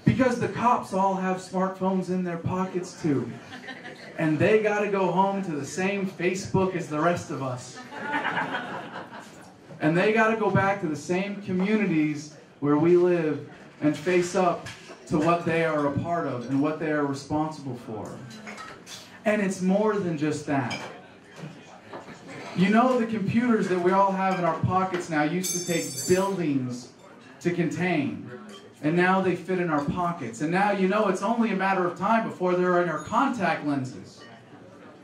Because the cops all have smartphones in their pockets too. And they got to go home to the same Facebook as the rest of us. And they got to go back to the same communities where we live and face up to what they are a part of and what they are responsible for. And it's more than just that. You know, the computers that we all have in our pockets now used to take buildings to contain. And now they fit in our pockets. And now you know it's only a matter of time before they're in our contact lenses.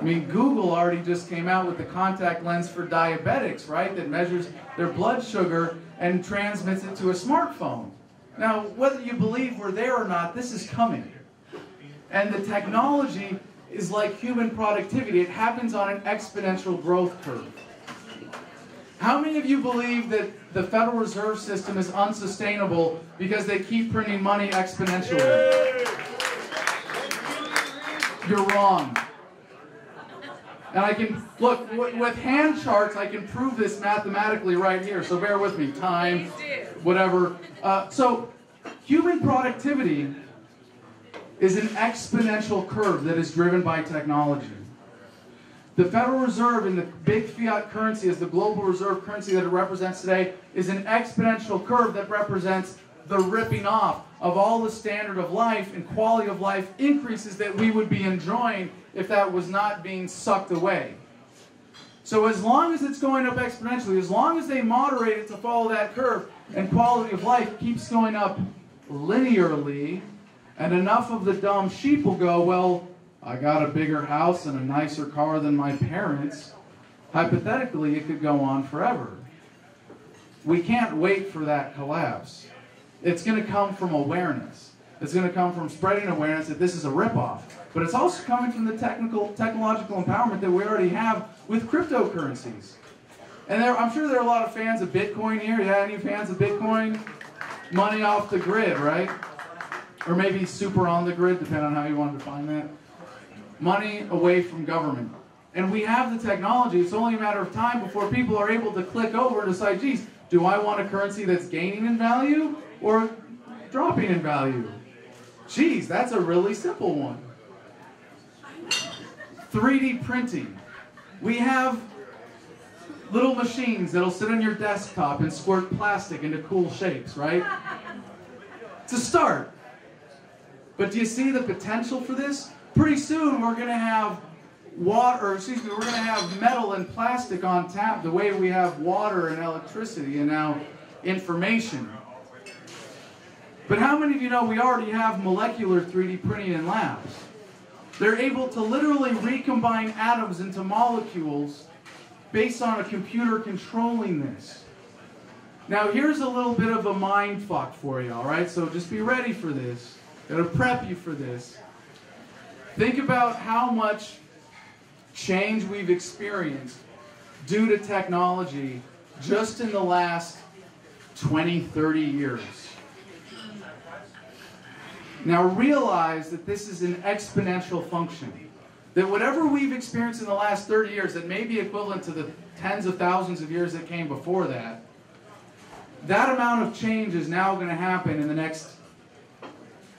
I mean, Google already just came out with the contact lens for diabetics, right? That measures their blood sugar and transmits it to a smartphone. Now, whether you believe we're there or not, this is coming. And the technology is like human productivity. It happens on an exponential growth curve. How many of you believe that the Federal Reserve System is unsustainable because they keep printing money exponentially? You're wrong. And I can, look, with hand charts, I can prove this mathematically right here. So bear with me. Time, whatever. So human productivity is an exponential curve that is driven by technology. The Federal Reserve and the big fiat currency as the global reserve currency that it represents today is an exponential curve that represents the ripping off of all the standard of life and quality of life increases that we would be enjoying if that was not being sucked away. So as long as it's going up exponentially, as long as they moderate it to follow that curve, and quality of life keeps going up linearly, and enough of the dumb sheep will go, well, I got a bigger house and a nicer car than my parents. Hypothetically, it could go on forever. We can't wait for that collapse. It's going to come from awareness. It's going to come from spreading awareness that this is a ripoff. But it's also coming from the technological empowerment that we already have with cryptocurrencies. And I'm sure there are a lot of fans of Bitcoin here. Yeah, any fans of Bitcoin? Money off the grid, right? Or maybe super on the grid, depending on how you want to define that. Money away from government. And we have the technology. It's only a matter of time before people are able to click over and decide, geez, do I want a currency that's gaining in value or dropping in value? Geez, that's a really simple one. 3D printing. We have little machines that'll sit on your desktop and squirt plastic into cool shapes, right? It's a start. But do you see the potential for this? Pretty soon we're going to have we're going to have metal and plastic on tap the way we have water and electricity and now information. But how many of you know we already have molecular 3D printing in labs? They're able to literally recombine atoms into molecules based on a computer controlling this. Now here's a little bit of a mind fuck for you, all right? So just be ready for this. Gotta prep you for this. Think about how much change we've experienced due to technology just in the last 20, 30 years. Now realize that this is an exponential function. that whatever we've experienced in the last 30 years that may be equivalent to the tens of thousands of years that came before that, that amount of change is now going to happen in the next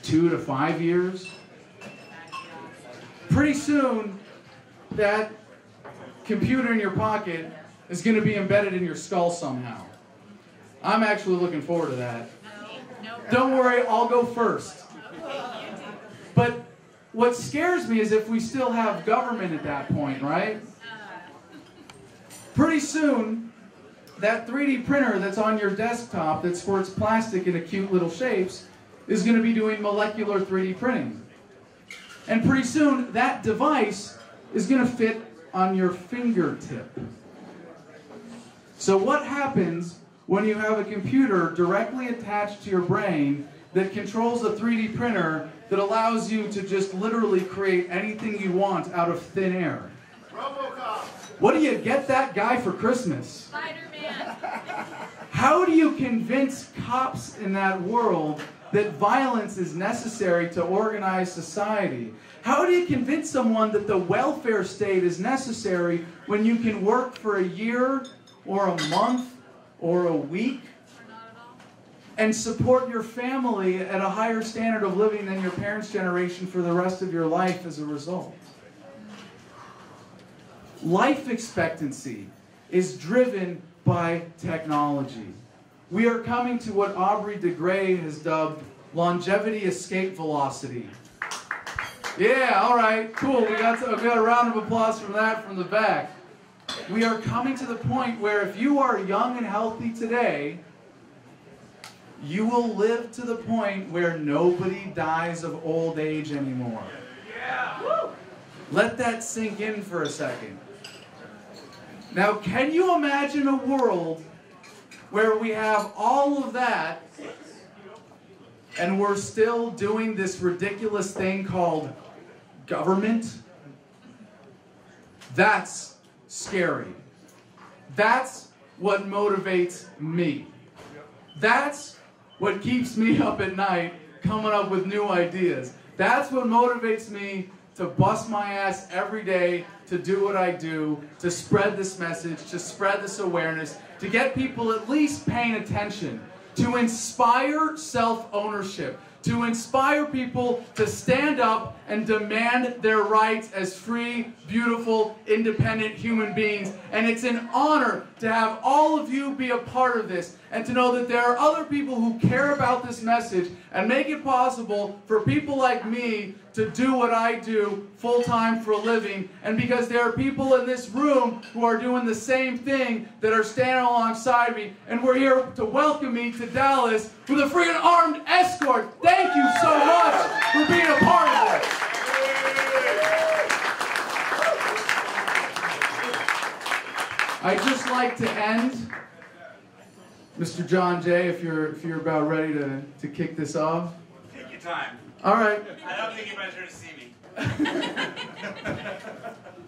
2 to 5 years. Pretty soon, that computer in your pocket is going to be embedded in your skull somehow. I'm actually looking forward to that. Don't worry, I'll go first. But what scares me is if we still have government at that point, right? Pretty soon, that 3D printer that's on your desktop that squirts plastic into cute little shapes is going to be doing molecular 3D printing. And pretty soon, that device is going to fit on your fingertip. So what happens when you have a computer directly attached to your brain that controls a 3D printer that allows you to just literally create anything you want out of thin air? What do you get that guy for Christmas? Spider-Man. How do you convince cops in that world that violence is necessary to organize society? How do you convince someone that the welfare state is necessary when you can work for a year or a month or a week and support your family at a higher standard of living than your parents' generation for the rest of your life as a result? Life expectancy is driven by technology. We are coming to what Aubrey de Grey has dubbed longevity escape velocity. Yeah, all right, cool. We got a round of applause from that from the back. We are coming to the point where if you are young and healthy today, you will live to the point where nobody dies of old age anymore. Yeah. Let that sink in for a second. Now, can you imagine a world where we have all of that and we're still doing this ridiculous thing called government? That's scary. That's what motivates me. That's what keeps me up at night coming up with new ideas. That's what motivates me to bust my ass every day to do what I do, to spread this message, to spread this awareness, to get people at least paying attention, to inspire self-ownership, to inspire people to stand up and demand their rights as free, beautiful, independent human beings. And it's an honor to have all of you be a part of this and to know that there are other people who care about this message and make it possible for people like me to do what I do full-time for a living. And because there are people in this room who are doing the same thing that are standing alongside me, and we're here to welcome me to Dallas with a freaking armed escort. Thank you so much for being a part of this. I'd just like to end, Mr. John Jay, if you're about ready to kick this off. Take your time. All right. I don't think anybody's here to see me.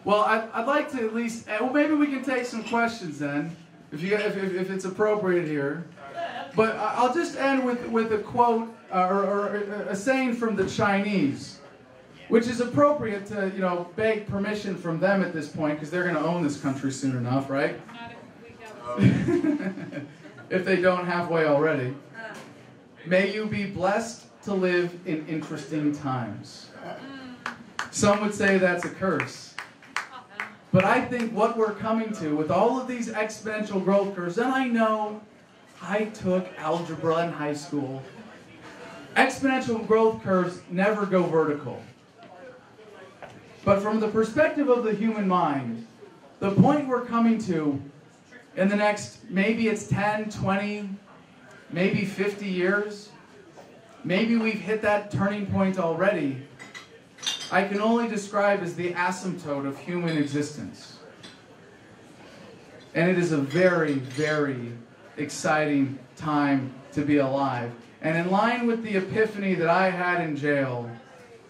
Well, I'd like to at least. Well, maybe we can take some questions then, if it's appropriate here. But I'll just end with a quote or a saying from the Chinese, which is appropriate to beg permission from them at this point because they're going to own this country soon enough, right? If they don't halfway already. May you be blessed to live in interesting times. Some would say that's a curse. But I think what we're coming to with all of these exponential growth curves, and I know I took algebra in high school, exponential growth curves never go vertical. But from the perspective of the human mind, the point we're coming to in the next, maybe it's 10, 20, maybe 50 years, maybe we've hit that turning point already, I can only describe as the asymptote of human existence. And it is a very, very exciting time to be alive. And in line with the epiphany that I had in jail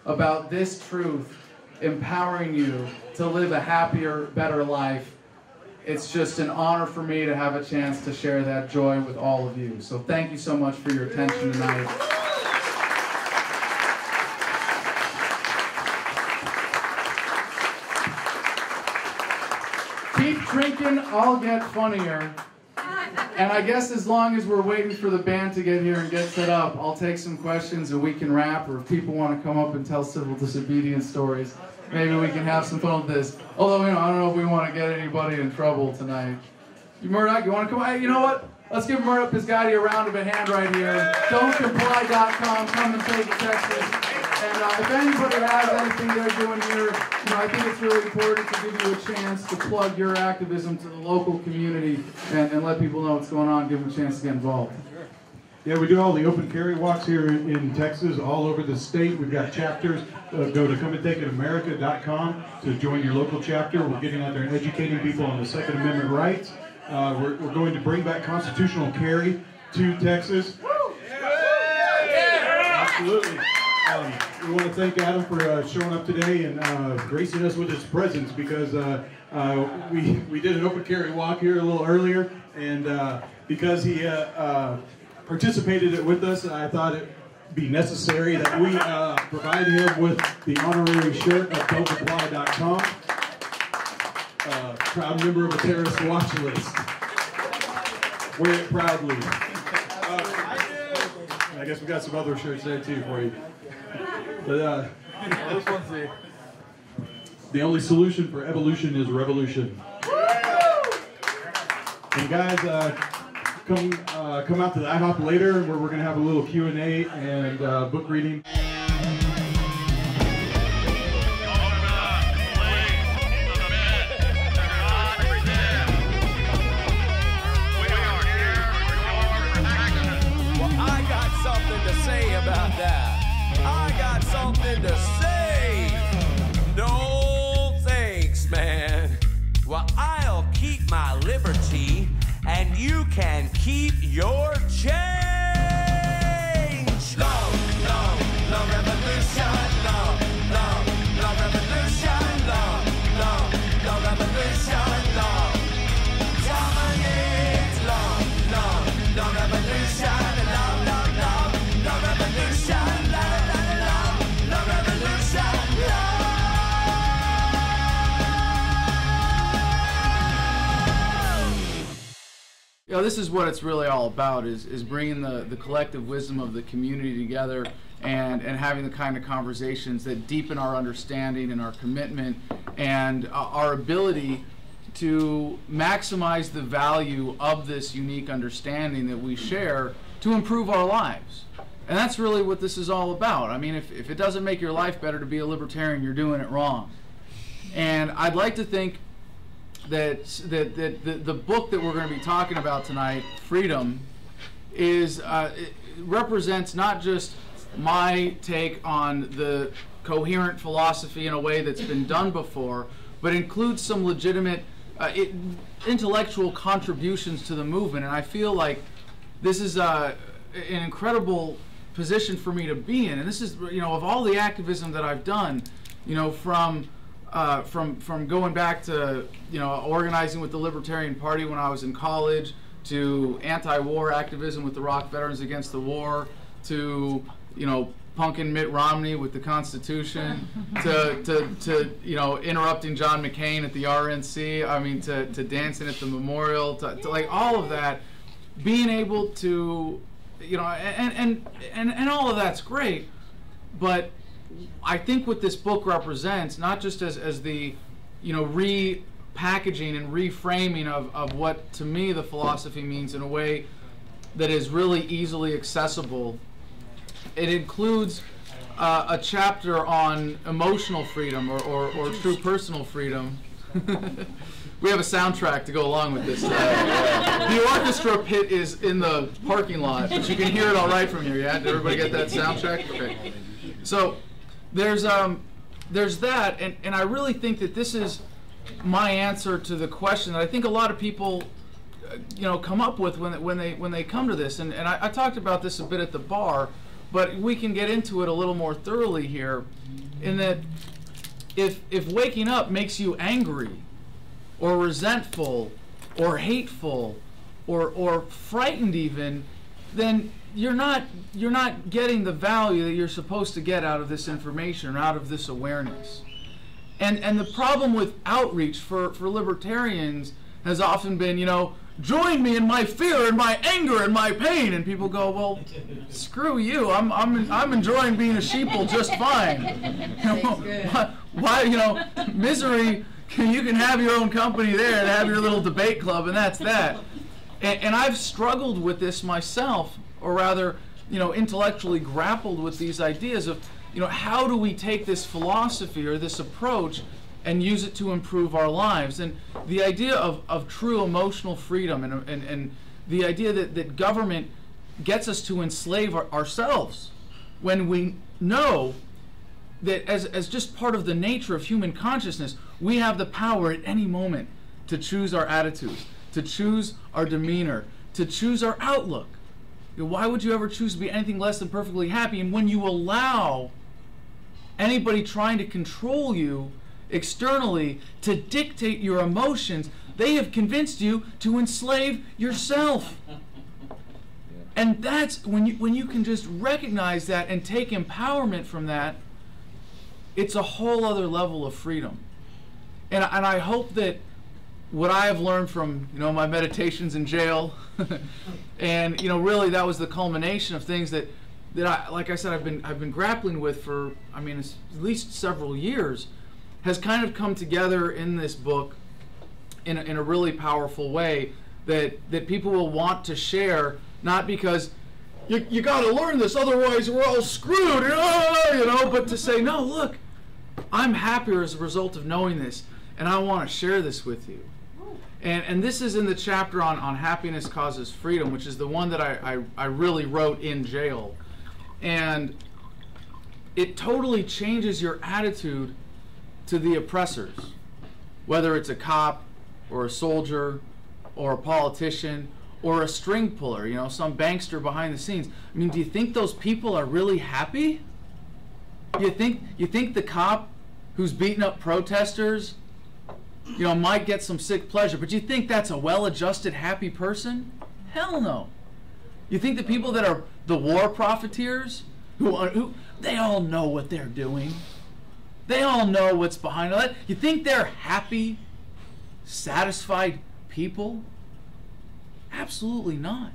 about this truth empowering you to live a happier, better life, it's just an honor for me to have a chance to share that joy with all of you. So thank you so much for your attention tonight. soon I'll get funnier. And I guess as long as we're waiting for the band to get here and get set up, I'll take some questions and we can rap, or if people want to come up and tell civil disobedience stories, maybe we can have some fun with this. Although, I don't know if we want to get anybody in trouble tonight. Murdoch, you want to come? Hey, you know what? Let's give Murdoch Pisgatti a round of a hand right here. Don'tComply.com, come and take it, Texas. And if anybody has anything they're doing here, I think it's really important to give you a chance to plug your activism to the local community and let people know what's going on, give them a chance to get involved. Yeah, we do all the open carry walks here in Texas, all over the state. We've got chapters. Go to comeandtakeItamerica.com to join your local chapter. We're getting out there and educating people on the Second Amendment rights. We're going to bring back constitutional carry to Texas. Absolutely. We want to thank Adam for showing up today and gracing us with his presence, because we did an open carry walk here a little earlier, and because he participated with us, I thought it would be necessary that we provide him with the honorary shirt of Don'tComply.com. Proud member of a terrorist watch list. Wear it proudly. I guess we got some other shirts there too for you. But the only solution for evolution is revolution. And guys, come out to the IHOP later, where we're going to have a little Q&A and book reading. About that, I got something to say. No thanks, man. Well, I'll keep my liberty, and you can keep your change. Long, long, long revolution. Long, long, long revolution. Long, long, long revolution. Long, dominate. Long, long, long revolution. Long, long, long. Long revolution, la la la la, long revolution, This is what it's really all about, is bringing the collective wisdom of the community together and having the kind of conversations that deepen our understanding and our commitment and our ability to maximize the value of this unique understanding that we share to improve our lives. And that's really what this is all about. I mean, if it doesn't make your life better to be a libertarian, you're doing it wrong. And I'd like to think that the book that we're going to be talking about tonight, Freedom, it represents not just my take on the coherent philosophy in a way that's been done before, but includes some legitimate intellectual contributions to the movement. And I feel like this is an incredible position for me to be in, and this is, of all the activism that I've done, from going back to, organizing with the Libertarian Party when I was in college, to anti-war activism with the Rock Veterans Against the War, to, punking Mitt Romney with the Constitution, to interrupting John McCain at the RNC, I mean, to dancing at the memorial, to like all of that, being able to, and all of that's great, but I think what this book represents, not just as the, repackaging and reframing of what to me the philosophy means in a way that is really easily accessible. It includes a chapter on emotional freedom or true personal freedom. We have a soundtrack to go along with this. The orchestra pit is in the parking lot, but you can hear it all right from here, yeah? Did everybody get that soundtrack? Okay. So there's that, and I really think that this is my answer to the question that I think a lot of people come up with when they come to this. And I talked about this a bit at the bar, but we can get into it a little more thoroughly here, in that if waking up makes you angry, or resentful, or hateful, or frightened even, then you're not getting the value that you're supposed to get out of this information, or out of this awareness. And the problem with outreach for libertarians has often been, you know, join me in my fear and my anger and my pain. And people go, well, screw you. I'm enjoying being a sheeple just fine. You know, why, you know, misery, you can have your own company there and have your little debate club, and that's that. And I've struggled with this myself, or rather, you know, intellectually grappled with these ideas of, you know, how do we take this philosophy or this approach and use it to improve our lives? And the idea of true emotional freedom and the idea that government gets us to enslave ourselves when we know that as just part of the nature of human consciousness, we have the power at any moment to choose our attitudes, to choose our demeanor, to choose our outlook. You know, why would you ever choose to be anything less than perfectly happy? And when you allow anybody trying to control you externally to dictate your emotions, they have convinced you to enslave yourself. And that's when you can just recognize that and take empowerment from that, it's a whole other level of freedom. And I hope that what I have learned from, you know, my meditations in jail, and, you know, really that was the culmination of things that I, like I said, I've been grappling with for, I mean, it's at least several years, has kind of come together in this book in a really powerful way that people will want to share, not because you got to learn this, otherwise we're all screwed, you know, but to say, no, look, I'm happier as a result of knowing this, and I want to share this with you. And this is in the chapter on happiness causes freedom, which is the one that I really wrote in jail. And it totally changes your attitude to the oppressors, whether it's a cop or a soldier or a politician or a string puller, you know, some bankster behind the scenes. I mean, do you think those people are really happy? You think the cop who's beating up protesters, you know, might get some sick pleasure, but you think that's a well-adjusted, happy person? Hell no. You think the people that are the war profiteers, who they all know what they're doing. They all know what's behind all that. You think they're happy, satisfied people? Absolutely not.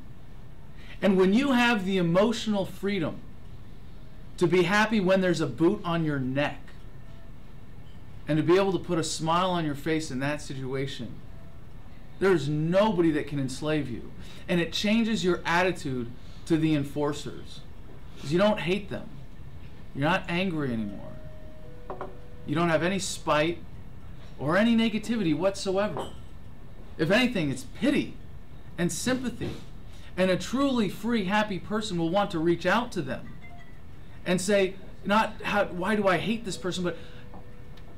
And when you have the emotional freedom to be happy when there's a boot on your neck, and to be able to put a smile on your face in that situation, there's nobody that can enslave you. And it changes your attitude to the enforcers. Because you don't hate them. You're not angry anymore. You don't have any spite or any negativity whatsoever. If anything, it's pity and sympathy. And a truly free, happy person will want to reach out to them and say, not why do I hate this person, but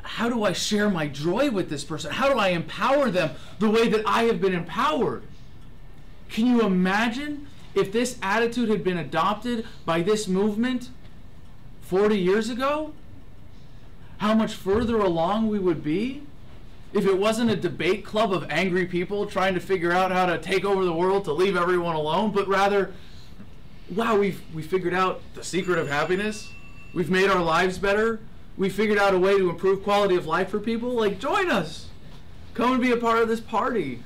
how do I share my joy with this person? How do I empower them the way that I have been empowered? Can you imagine if this attitude had been adopted by this movement 40 years ago? How much further along we would be? If it wasn't a debate club of angry people trying to figure out how to take over the world to leave everyone alone, but rather, wow, we figured out the secret of happiness. We've made our lives better. We figured out a way to improve quality of life for people. Like, join us. Come and be a part of this party.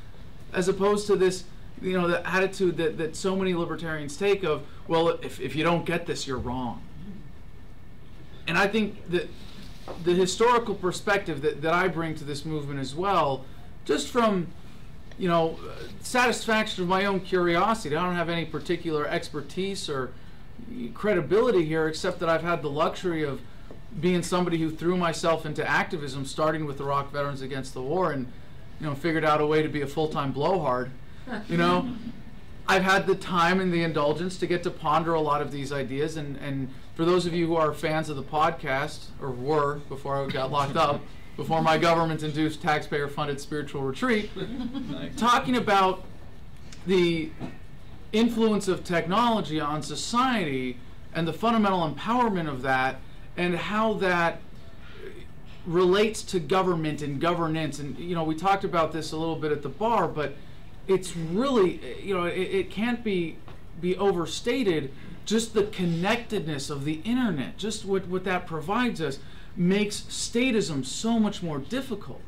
As opposed to this, you know, the attitude that so many libertarians take of, well, if you don't get this, you're wrong. And I think that the historical perspective that I bring to this movement as well, just from, you know, satisfaction of my own curiosity. I don't have any particular expertise or credibility here, except that I've had the luxury of being somebody who threw myself into activism, starting with Iraq Veterans Against the War, and, you know, figured out a way to be a full-time blowhard. You know, I've had the time and the indulgence to get to ponder a lot of these ideas, and for those of you who are fans of the podcast, or were before I got locked up, before my government-induced, taxpayer-funded spiritual retreat, talking about the influence of technology on society and the fundamental empowerment of that, and how that relates to government and governance. And, you know, we talked about this a little bit at the bar, but it's really, you know, it can't be overstated. Just the connectedness of the internet, just what that provides us, makes statism so much more difficult.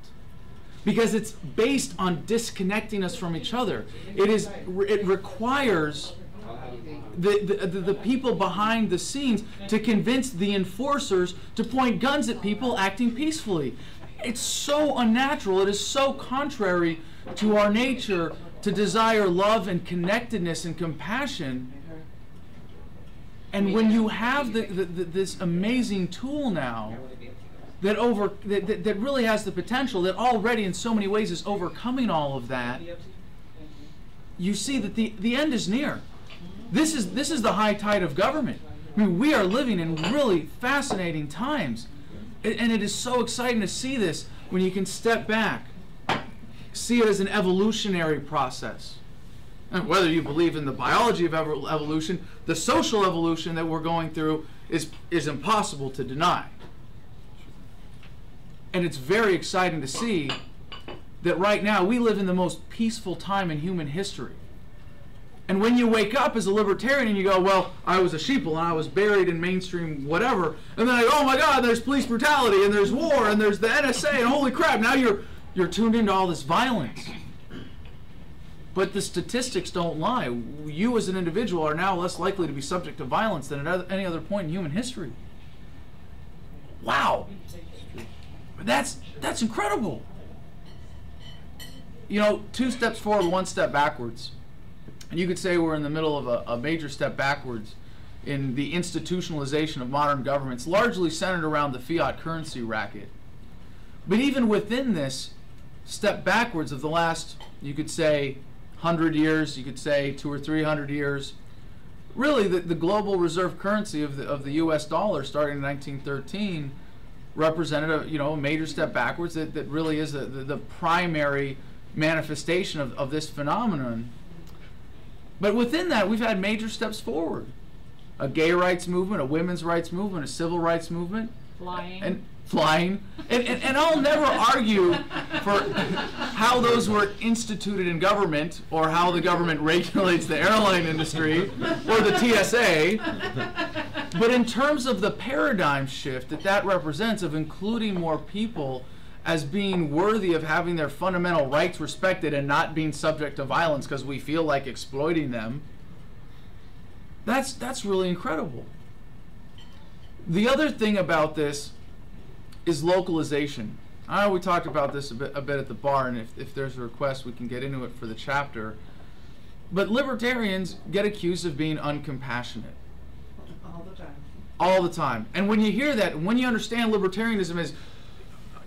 because it's based on disconnecting us from each other. It requires the people behind the scenes to convince the enforcers to point guns at people acting peacefully. It's so unnatural. It is so contrary to our nature to desire love and connectedness and compassion. And when you have this amazing tool now that really has the potential, that already in so many ways is overcoming all of that, you see that the end is near. This is the high tide of government. I mean, we are living in really fascinating times. And it is so exciting to see this when you can step back, see it as an evolutionary process. And whether you believe in the biology of evolution, the social evolution that we're going through is impossible to deny. And it's very exciting to see that right now we live in the most peaceful time in human history. And when you wake up as a libertarian and you go, well, I was a sheeple and I was buried in mainstream whatever, and then I go, oh my God, there's police brutality and there's war and there's the NSA and holy crap, now you're tuned into all this violence. But the statistics don't lie. You as an individual are now less likely to be subject to violence than at any other point in human history. Wow. That's incredible. You know, 2 steps forward, 1 step backwards. And you could say we're in the middle of a major step backwards in the institutionalization of modern governments, largely centered around the fiat currency racket. But even within this step backwards of the last, you could say, 100 years, you could say 200 or 300 years, really the global reserve currency of the U.S. dollar starting in 1913 represented a major step backwards that really is the primary manifestation of this phenomenon. But within that, we've had major steps forward. A gay rights movement, a women's rights movement, a civil rights movement. Flying. And I'll never argue for how those were instituted in government or how the government regulates the airline industry or the TSA. But in terms of the paradigm shift that represents of including more people as being worthy of having their fundamental rights respected and not being subject to violence because we feel like exploiting them, that's really incredible. The other thing about this is localization. I know we talked about this a bit at the bar, and if there's a request we can get into it for the chapter. But libertarians get accused of being uncompassionate. All the time. All the time. And when you hear that, when you understand libertarianism as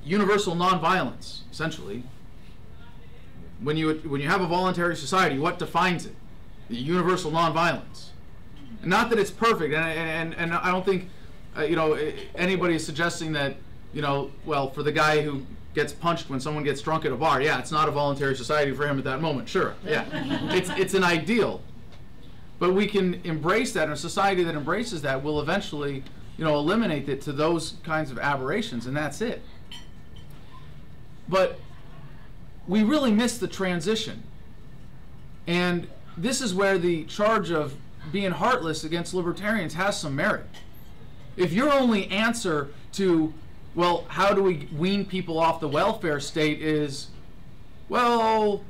universal nonviolence, essentially, when you have a voluntary society, what defines it? The universal nonviolence. Not that it's perfect, and I don't think anybody is suggesting that well, for the guy who gets punched when someone gets drunk at a bar, yeah, it's not a voluntary society for him at that moment. Sure, yeah, it's an ideal, but we can embrace that, and a society that embraces that will eventually eliminate it to those kinds of aberrations, and that's it. But we really miss the transition. And this is where the charge of being heartless against libertarians has some merit. If your only answer to, well, how do we wean people off the welfare state is, well,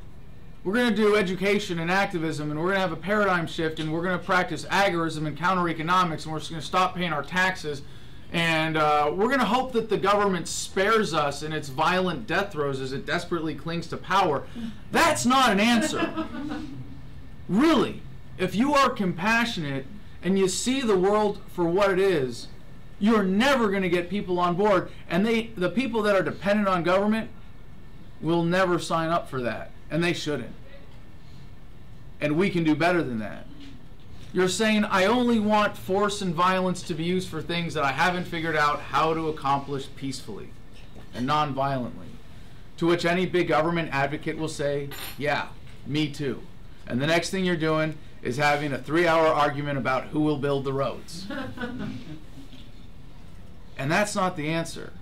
we're going to do education and activism, and we're going to have a paradigm shift, and we're going to practice agorism and counter-economics, and we're just going to stop paying our taxes, and we're going to hope that the government spares us in its violent death throes as it desperately clings to power. That's not an answer. Really, if you are compassionate and you see the world for what it is, you're never going to get people on board. And the people that are dependent on government will never sign up for that. And they shouldn't. And we can do better than that. You're saying, I only want force and violence to be used for things that I haven't figured out how to accomplish peacefully and non-violently. To which any big government advocate will say, yeah, me too. And the next thing you're doing is having a 3-hour argument about who will build the roads. And that's not the answer.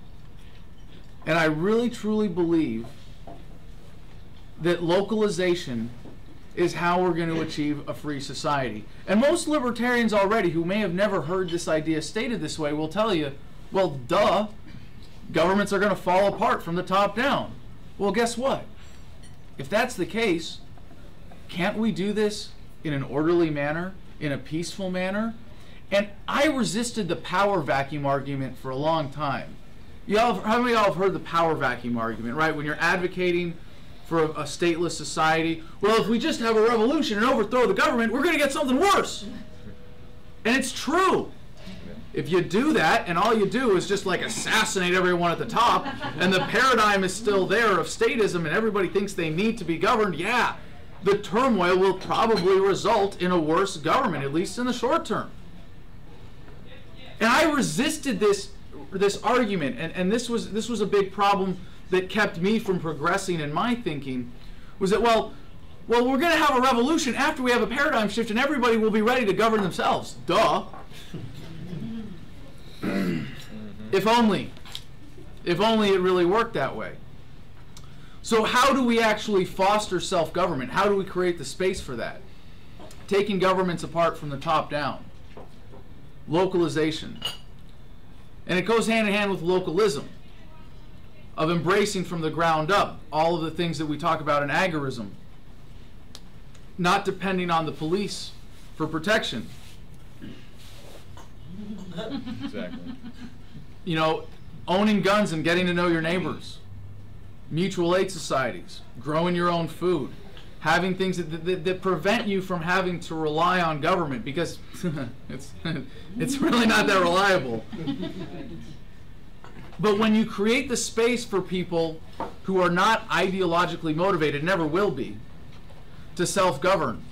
And I really truly believe that localization is how we're going to achieve a free society. And most libertarians already, who may have never heard this idea stated this way, will tell you, well, duh, governments are going to fall apart from the top down. Well, guess what? If that's the case, can't we do this in an orderly manner, in a peaceful manner? And I resisted the power vacuum argument for a long time. How many of y'all have heard the power vacuum argument, right? When you're advocating for a stateless society, well, if we just have a revolution and overthrow the government, we're going to get something worse. And it's true. If you do that, and all you do is just like assassinate everyone at the top, and the paradigm is still there of statism, and everybody thinks they need to be governed, yeah, the turmoil will probably result in a worse government, at least in the short term. And I resisted this argument, and this was a big problem that kept me from progressing in my thinking, was that, well, we're going to have a revolution after we have a paradigm shift, and everybody will be ready to govern themselves. Duh. If only it really worked that way. So how do we actually foster self-government? How do we create the space for that? Taking governments apart from the top down. Localization. And it goes hand in hand with localism, of embracing from the ground up all of the things that we talk about in agorism. Not depending on the police for protection. Exactly. You know, owning guns and getting to know your neighbors. Mutual aid societies. Growing your own food. Having things that prevent you from having to rely on government, because it's really not that reliable. But when you create the space for people who are not ideologically motivated, never will be, to self-govern,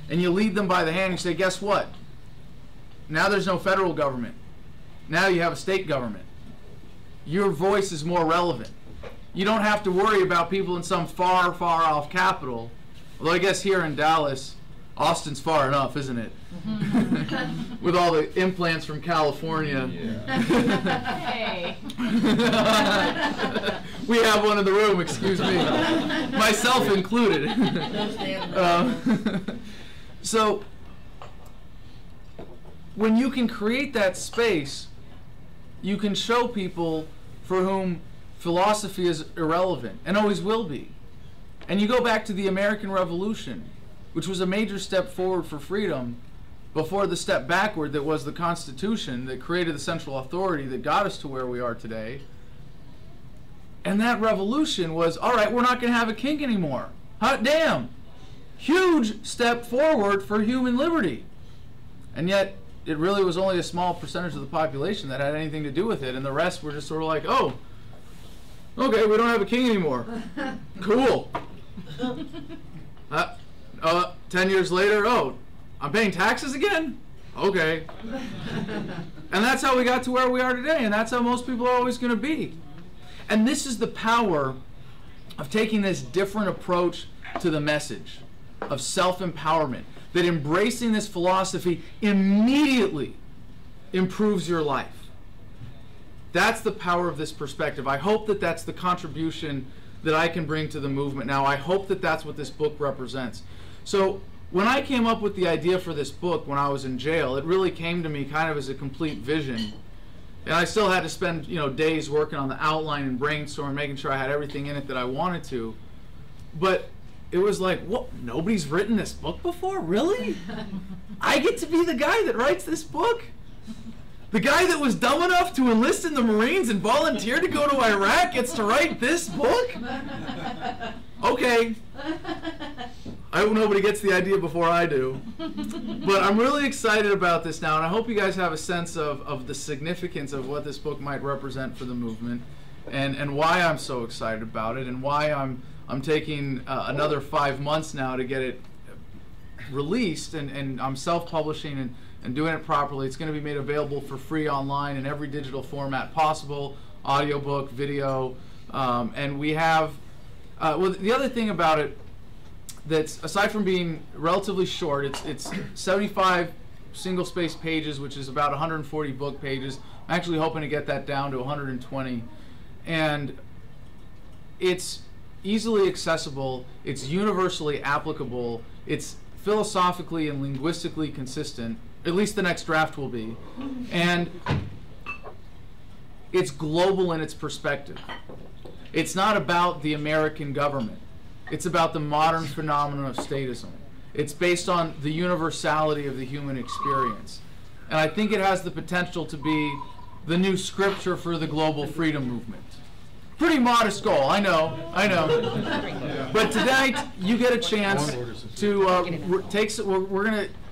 and you lead them by the hand, you say, guess what? Now there's no federal government. Now you have a state government. Your voice is more relevant. You don't have to worry about people in some far, far off capital. Although I guess here in Dallas, Austin's far enough, isn't it? With all the implants from California. Hey. We have one in the room, excuse me. Myself included. So, when you can create that space, you can show people for whom philosophy is irrelevant, and always will be. And you go back to the American Revolution, which was a major step forward for freedom before the step backward that was the Constitution that created the central authority that got us to where we are today. And that revolution was, all right, we're not going to have a king anymore. Hot damn! Huge step forward for human liberty. And yet, it really was only a small percentage of the population that had anything to do with it, and the rest were just sort of like, oh, okay, we don't have a king anymore. Cool. 10 years later, oh, I'm paying taxes again? Okay. And that's how we got to where we are today, and that's how most people are always going to be. And this is the power of taking this different approach to the message of self-empowerment, that embracing this philosophy immediately improves your life. That's the power of this perspective. I hope that that's the contribution that I can bring to the movement now. I hope that that's what this book represents. So when I came up with the idea for this book when I was in jail, it really came to me kind of as a complete vision. And I still had to spend, days working on the outline and brainstorm, making sure I had everything in it that I wanted to. But it was like, what? Nobody's written this book before? Really? I get to be the guy that writes this book? The guy that was dumb enough to enlist in the Marines and volunteer to go to Iraq gets to write this book? Okay. I hope nobody gets the idea before I do. But I'm really excited about this now, and I hope you guys have a sense of the significance of what this book might represent for the movement, and why I'm so excited about it, and why I'm taking another 5 months now to get it released, and I'm self-publishing and doing it properly. It's going to be made available for free online in every digital format possible, audiobook, video, and we have, well, the other thing about it that's, aside from being relatively short, it's 75 single-spaced pages, which is about 140 book pages. I'm actually hoping to get that down to 120, and it's easily accessible, it's universally applicable, it's philosophically and linguistically consistent, at least the next draft will be, and it's global in its perspective. It's not about the American government. It's about the modern phenomenon of statism. It's based on the universality of the human experience. And I think it has the potential to be the new scripture for the global freedom movement. Pretty modest goal, I know. But tonight, you get a chance to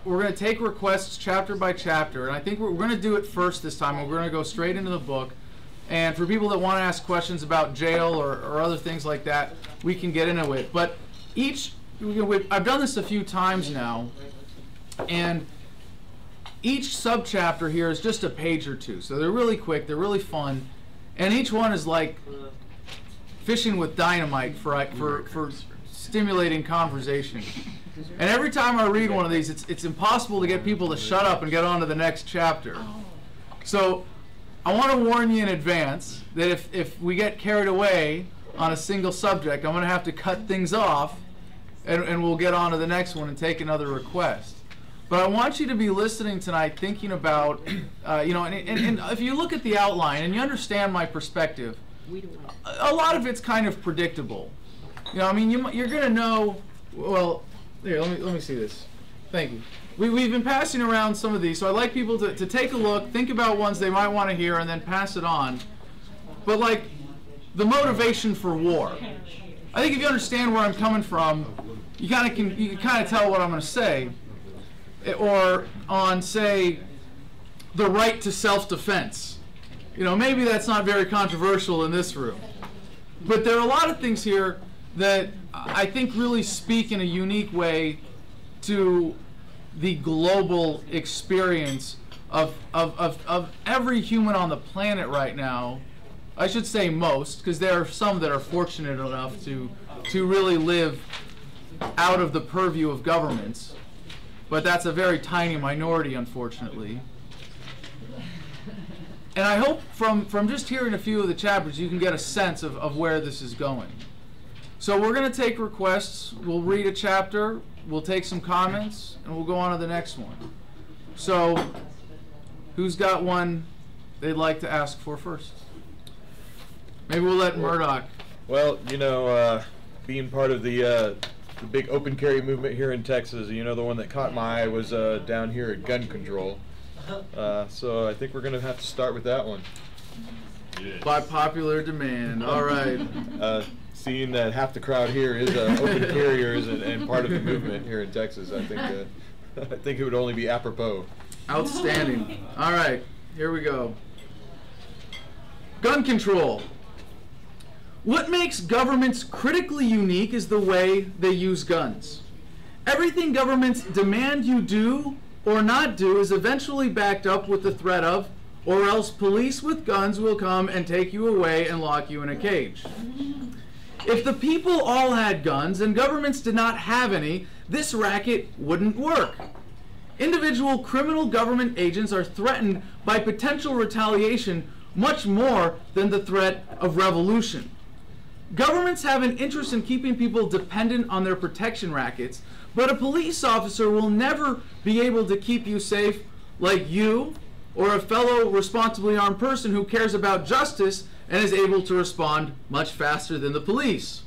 we're gonna take requests chapter by chapter, and I think we're gonna do it first this time, and we're gonna go straight into the book. And for people that want to ask questions about jail or other things like that, we can get into it. But I've done this a few times now, and each subchapter here is just a page or two. So they're really quick, they're really fun, and each one is like fishing with dynamite for stimulating conversation. And every time I read one of these, it's impossible to get people to shut up and get on to the next chapter. So I want to warn you in advance that if we get carried away on a single subject, I'm going to have to cut things off, and we'll get on to the next one and take another request. But I want you to be listening tonight, thinking about, and if you look at the outline and you understand my perspective, a lot of it's kind of predictable. I mean, you're going to know. Well, here, let me see this. Thank you. We've been passing around some of these, so I'd like people to take a look, think about ones they might want to hear, and then pass it on. But like the motivation for war, I think if you understand where I'm coming from, you can kind of tell what I'm going to say. Or on, say, the right to self-defense. Maybe that's not very controversial in this room. But there are a lot of things here that I think really speak in a unique way to the global experience of every human on the planet right now. I should say most, because there are some that are fortunate enough to really live out of the purview of governments. But that's a very tiny minority, unfortunately. And I hope from just hearing a few of the chapters, you can get a sense of where this is going. So we're going to take requests. We'll read a chapter. We'll take some comments, and we'll go on to the next one. So who's got one they'd like to ask for first? Maybe we'll let Murdoch. Well, being part of the big open carry movement here in Texas, the one that caught my eye was down here at gun control. So I think we're going to have to start with that one. Yes. By popular demand. All right. Seeing that half the crowd here is open carriers and part of the movement here in Texas, I think it would only be apropos. Outstanding. All right, here we go. Gun control. What makes governments critically unique is the way they use guns. Everything governments demand you do or not do is eventually backed up with the threat of, or else police with guns will come and take you away and lock you in a cage. If the people all had guns and governments did not have any, this racket wouldn't work. Individual criminal government agents are threatened by potential retaliation much more than the threat of revolution. Governments have an interest in keeping people dependent on their protection rackets, but a police officer will never be able to keep you safe like you or a fellow responsibly armed person who cares about justice and is able to respond much faster than the police.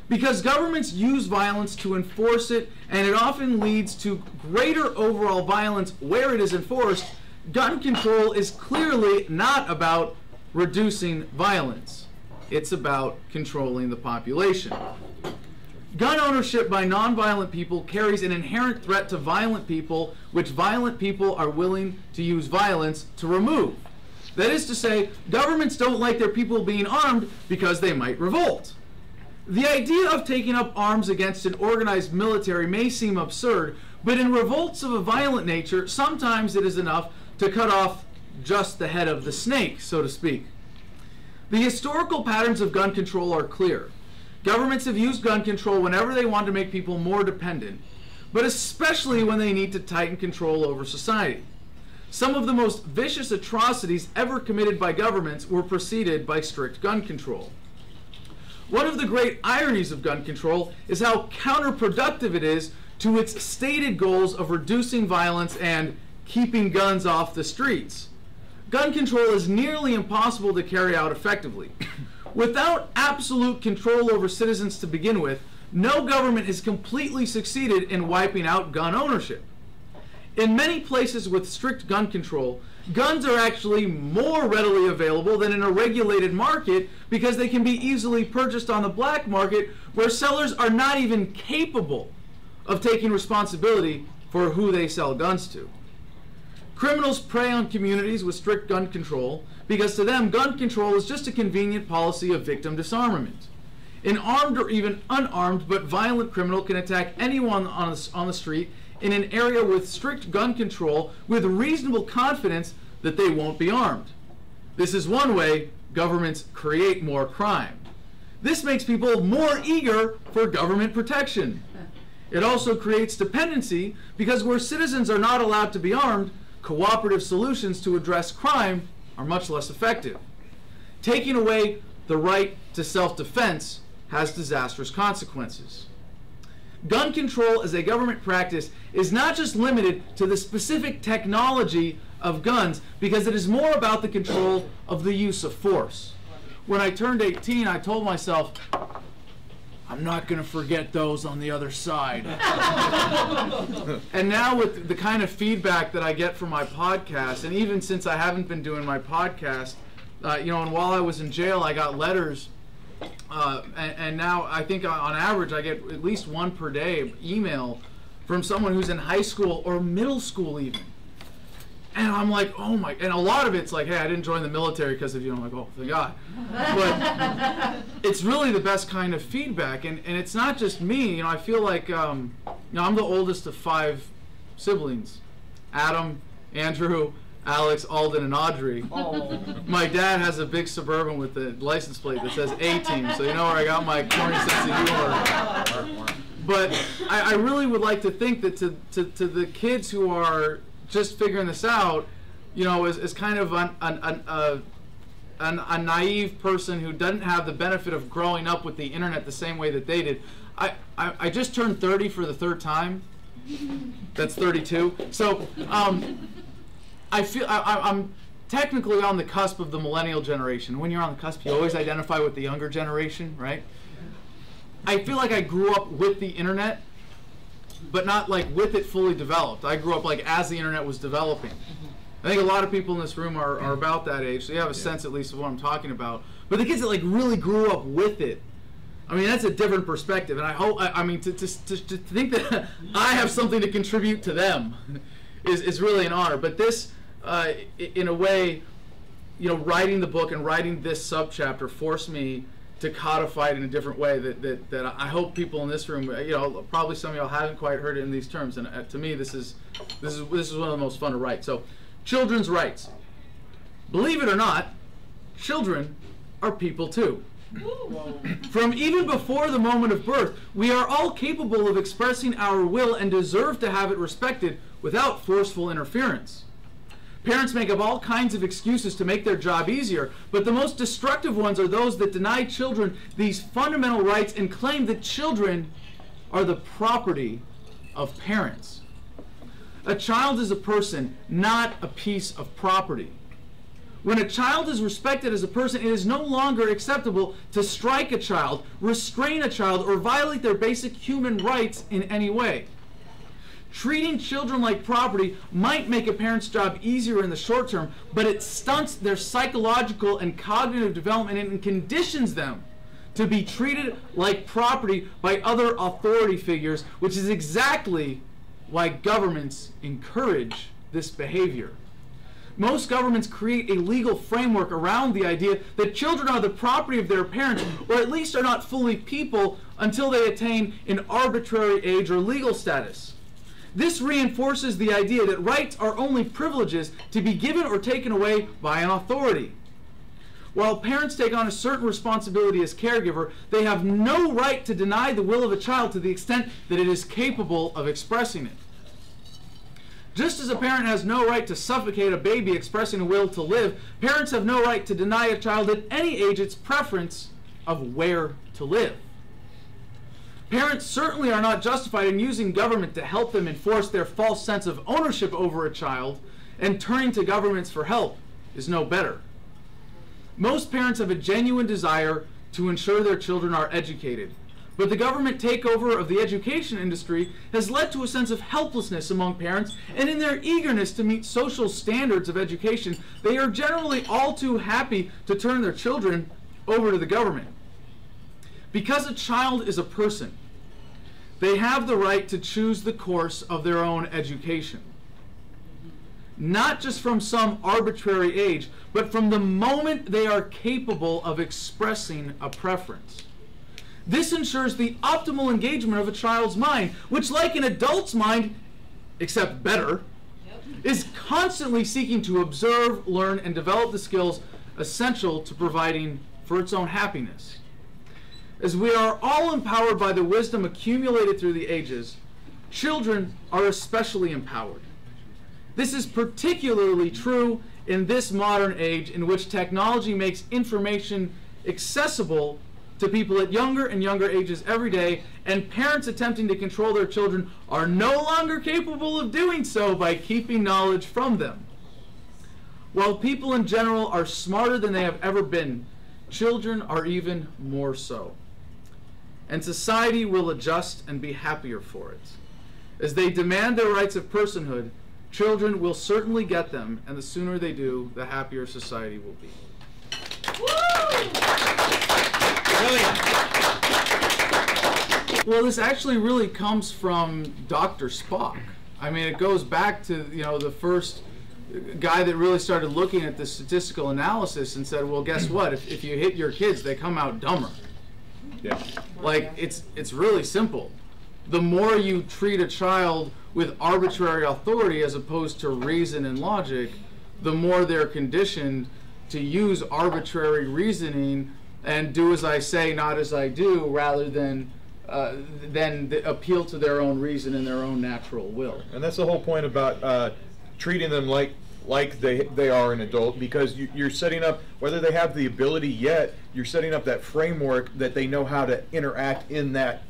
Because governments use violence to enforce it, and it often leads to greater overall violence where it is enforced, gun control is clearly not about reducing violence. It's about controlling the population. Gun ownership by nonviolent people carries an inherent threat to violent people, which violent people are willing to use violence to remove. That is to say, governments don't like their people being armed because they might revolt. The idea of taking up arms against an organized military may seem absurd, but in revolts of a violent nature, sometimes it is enough to cut off just the head of the snake, so to speak. The historical patterns of gun control are clear. Governments have used gun control whenever they want to make people more dependent, but especially when they need to tighten control over society. Some of the most vicious atrocities ever committed by governments were preceded by strict gun control. One of the great ironies of gun control is how counterproductive it is to its stated goals of reducing violence and keeping guns off the streets. Gun control is nearly impossible to carry out effectively. Without absolute control over citizens to begin with, no government has completely succeeded in wiping out gun ownership. In many places with strict gun control, guns are actually more readily available than in a regulated market because they can be easily purchased on the black market where sellers are not even capable of taking responsibility for who they sell guns to. Criminals prey on communities with strict gun control because to them, gun control is just a convenient policy of victim disarmament. An armed or even unarmed but violent criminal can attack anyone on the street in an area with strict gun control with reasonable confidence that they won't be armed. This is one way governments create more crime. This makes people more eager for government protection. It also creates dependency because where citizens are not allowed to be armed, cooperative solutions to address crime are much less effective. Taking away the right to self-defense has disastrous consequences. Gun control as a government practice is not just limited to the specific technology of guns because it is more about the control of the use of force. When I turned 18, I told myself, I'm not going to forget those on the other side. And now with the kind of feedback that I get from my podcast, and even since I haven't been doing my podcast, and while I was in jail, I got letters, and now I think on average I get at least one per day email from someone who's in high school or middle school even. And I'm like, oh my, and a lot of it's like, hey, I didn't join the military because of you. I'm like, oh, thank God. But it's really the best kind of feedback. And it's not just me. I feel like, I'm the oldest of 5 siblings. Adam, Andrew, Alex, Alden, and Audrey. Oh. My dad has a big Suburban with the license plate that says A-Team. So you know where I got my corny sense of humor. But I really would like to think that to the kids who are just figuring this out, as kind of a naive person who doesn't have the benefit of growing up with the internet the same way that they did. I just turned 30 for the 3rd time. That's 32. So I feel I'm technically on the cusp of the millennial generation. When you're on the cusp, you always identify with the younger generation, right? I feel like I grew up with the internet, but not like with it fully developed. I grew up like as the internet was developing. I think a lot of people in this room are about that age, so you have a sense at least of what I'm talking about. But the kids that like really grew up with it, I mean, that's a different perspective. And I hope, to think that I have something to contribute to them is really an honor. But this, in a way, writing the book and writing this subchapter forced me to codify it in a different way that I hope people in this room, probably some of y'all haven't quite heard it in these terms, and to me this is one of the most fun to write. So, children's rights. Believe it or not, children are people too. From even before the moment of birth, we are all capable of expressing our will and deserve to have it respected without forceful interference. Parents make up all kinds of excuses to make their job easier, but the most destructive ones are those that deny children these fundamental rights and claim that children are the property of parents. A child is a person, not a piece of property. When a child is respected as a person, it is no longer acceptable to strike a child, restrain a child, or violate their basic human rights in any way. Treating children like property might make a parent's job easier in the short term, but it stunts their psychological and cognitive development and conditions them to be treated like property by other authority figures, which is exactly why governments encourage this behavior. Most governments create a legal framework around the idea that children are the property of their parents, or at least are not fully people until they attain an arbitrary age or legal status. This reinforces the idea that rights are only privileges to be given or taken away by an authority. While parents take on a certain responsibility as caregiver, they have no right to deny the will of a child to the extent that it is capable of expressing it. Just as a parent has no right to suffocate a baby expressing a will to live, parents have no right to deny a child at any age its preference of where to live. Parents certainly are not justified in using government to help them enforce their false sense of ownership over a child, and turning to governments for help is no better. Most parents have a genuine desire to ensure their children are educated. But the government takeover of the education industry has led to a sense of helplessness among parents, and in their eagerness to meet social standards of education, they are generally all too happy to turn their children over to the government. Because a child is a person, they have the right to choose the course of their own education. Not just from some arbitrary age, but from the moment they are capable of expressing a preference. This ensures the optimal engagement of a child's mind, which, like an adult's mind, except better, is constantly seeking to observe, learn, and develop the skills essential to providing for its own happiness. As we are all empowered by the wisdom accumulated through the ages, children are especially empowered. This is particularly true in this modern age in which technology makes information accessible to people at younger and younger ages every day, and parents attempting to control their children are no longer capable of doing so by keeping knowledge from them. While people in general are smarter than they have ever been, children are even more so. And society will adjust and be happier for it. As they demand their rights of personhood, children will certainly get them, and the sooner they do, the happier society will be. Well, this actually really comes from Dr. Spock. I mean, it goes back to, the first guy that really started looking at the statistical analysis and said, well, guess what? If you hit your kids, they come out dumber. Yeah. Like, it's really simple. The more you treat a child with arbitrary authority as opposed to reason and logic, the more they're conditioned to use arbitrary reasoning and do as I say, not as I do, rather than appeal to their own reason and their own natural will. And that's the whole point about treating them like they are an adult, because you're setting up, whether they have the ability yet, you're setting up that framework that they know how to interact in that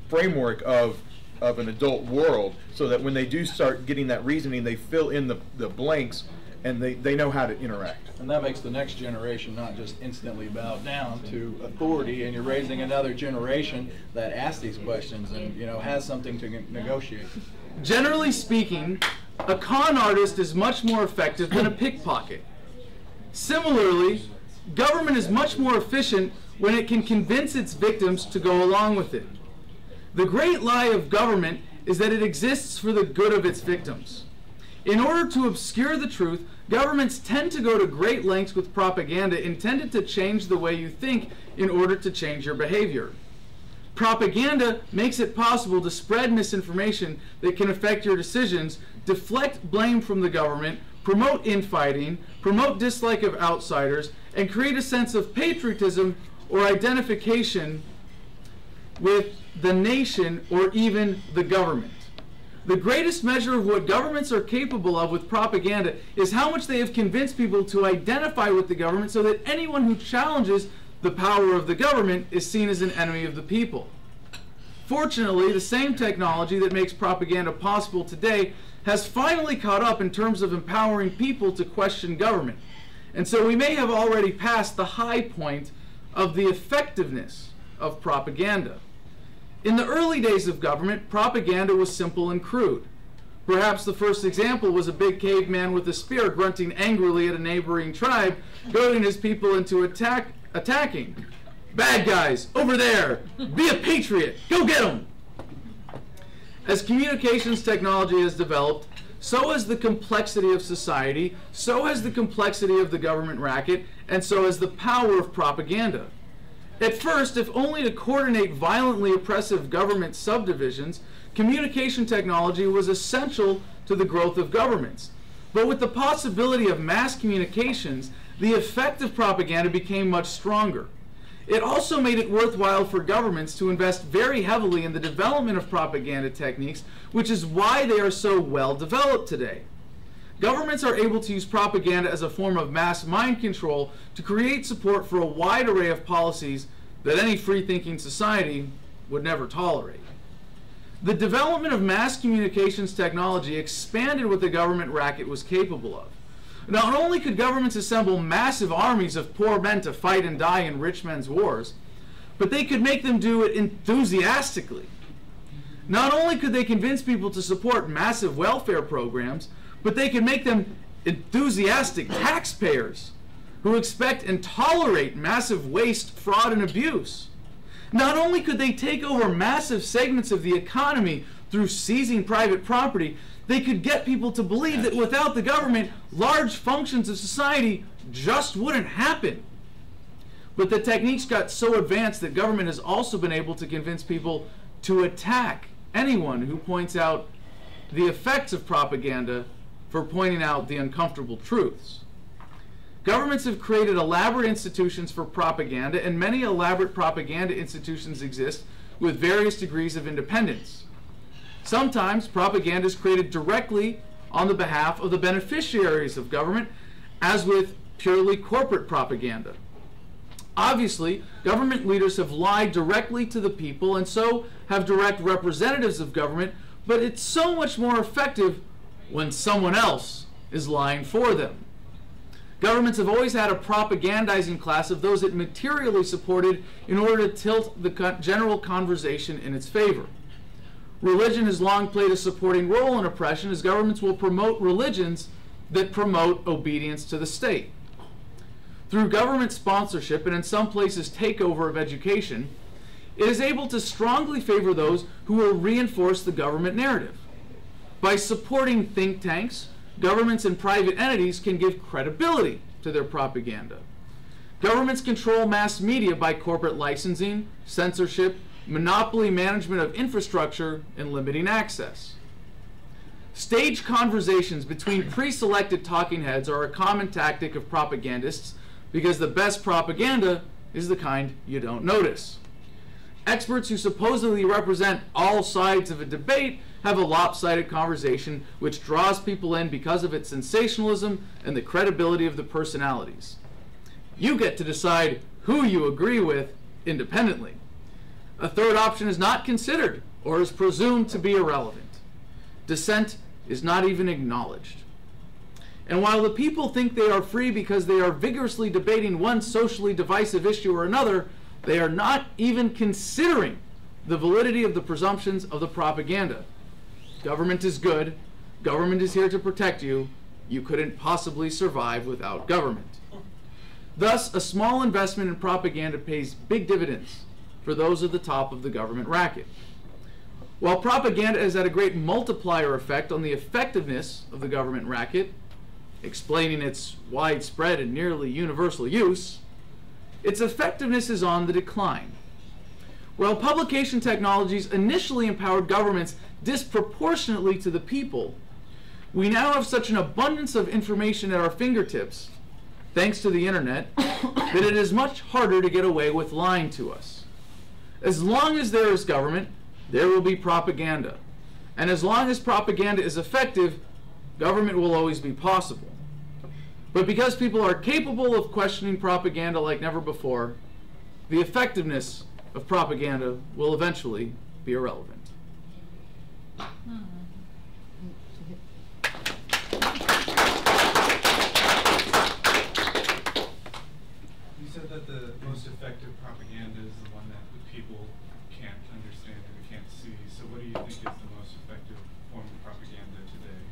framework of an adult world, so that when they do start getting that reasoning, they fill in the blanks and they know how to interact. And that makes the next generation not just instantly bow down to authority, and you're raising another generation that asks these questions and has something to negotiate. Generally speaking, a con artist is much more effective than a pickpocket. Similarly, government is much more efficient when it can convince its victims to go along with it. The great lie of government is that it exists for the good of its victims. In order to obscure the truth, governments tend to go to great lengths with propaganda intended to change the way you think in order to change your behavior. Propaganda makes it possible to spread misinformation that can affect your decisions, deflect blame from the government, promote infighting, promote dislike of outsiders, and create a sense of patriotism or identification with the nation or even the government. The greatest measure of what governments are capable of with propaganda is how much they have convinced people to identify with the government, so that anyone who challenges the power of the government is seen as an enemy of the people. Fortunately, the same technology that makes propaganda possible today has finally caught up in terms of empowering people to question government. And so we may have already passed the high point of the effectiveness of propaganda. In the early days of government, propaganda was simple and crude. Perhaps the first example was a big caveman with a spear grunting angrily at a neighboring tribe, goading his people into attacking. Bad guys, over there! Be a patriot! Go get them! As communications technology has developed, so has the complexity of society, so has the complexity of the government racket, and so has the power of propaganda. At first, if only to coordinate violently oppressive government subdivisions, communication technology was essential to the growth of governments. But with the possibility of mass communications, the effect of propaganda became much stronger. It also made it worthwhile for governments to invest very heavily in the development of propaganda techniques, which is why they are so well developed today. Governments are able to use propaganda as a form of mass mind control to create support for a wide array of policies that any free-thinking society would never tolerate. The development of mass communications technology expanded what the government racket was capable of. Not only could governments assemble massive armies of poor men to fight and die in rich men's wars, but they could make them do it enthusiastically. Not only could they convince people to support massive welfare programs, but they could make them enthusiastic taxpayers who expect and tolerate massive waste, fraud, and abuse. Not only could they take over massive segments of the economy through seizing private property, they could get people to believe that without the government, large functions of society just wouldn't happen. But the techniques got so advanced that government has also been able to convince people to attack anyone who points out the effects of propaganda for pointing out the uncomfortable truths. Governments have created elaborate institutions for propaganda, and many elaborate propaganda institutions exist with various degrees of independence. Sometimes propaganda is created directly on the behalf of the beneficiaries of government, as with purely corporate propaganda. Obviously, government leaders have lied directly to the people, and so have direct representatives of government, but it's so much more effective when someone else is lying for them. Governments have always had a propagandizing class of those it materially supported in order to tilt the general conversation in its favor. Religion has long played a supporting role in oppression, as governments will promote religions that promote obedience to the state. Through government sponsorship and in some places takeover of education, it is able to strongly favor those who will reinforce the government narrative. By supporting think tanks, governments and private entities can give credibility to their propaganda. Governments control mass media by corporate licensing, censorship, monopoly management of infrastructure, and limiting access. Stage conversations between pre-selected talking heads are a common tactic of propagandists because the best propaganda is the kind you don't notice. Experts who supposedly represent all sides of a debate have a lopsided conversation which draws people in because of its sensationalism and the credibility of the personalities. You get to decide who you agree with independently. A third option is not considered or is presumed to be irrelevant. Dissent is not even acknowledged. And while the people think they are free because they are vigorously debating one socially divisive issue or another, they are not even considering the validity of the presumptions of the propaganda. Government is good. Government is here to protect you. You couldn't possibly survive without government. Thus, a small investment in propaganda pays big dividends for those at the top of the government racket. While propaganda has had a great multiplier effect on the effectiveness of the government racket, explaining its widespread and nearly universal use, its effectiveness is on the decline. While publication technologies initially empowered governments disproportionately to the people, we now have such an abundance of information at our fingertips, thanks to the internet, that it is much harder to get away with lying to us. As long as there is government, there will be propaganda. And as long as propaganda is effective, government will always be possible. But because people are capable of questioning propaganda like never before, the effectiveness of propaganda will eventually be irrelevant. You said that the most effective propaganda is the one that the people can't understand or they can't see. So what do you think is the most effective form of propaganda today?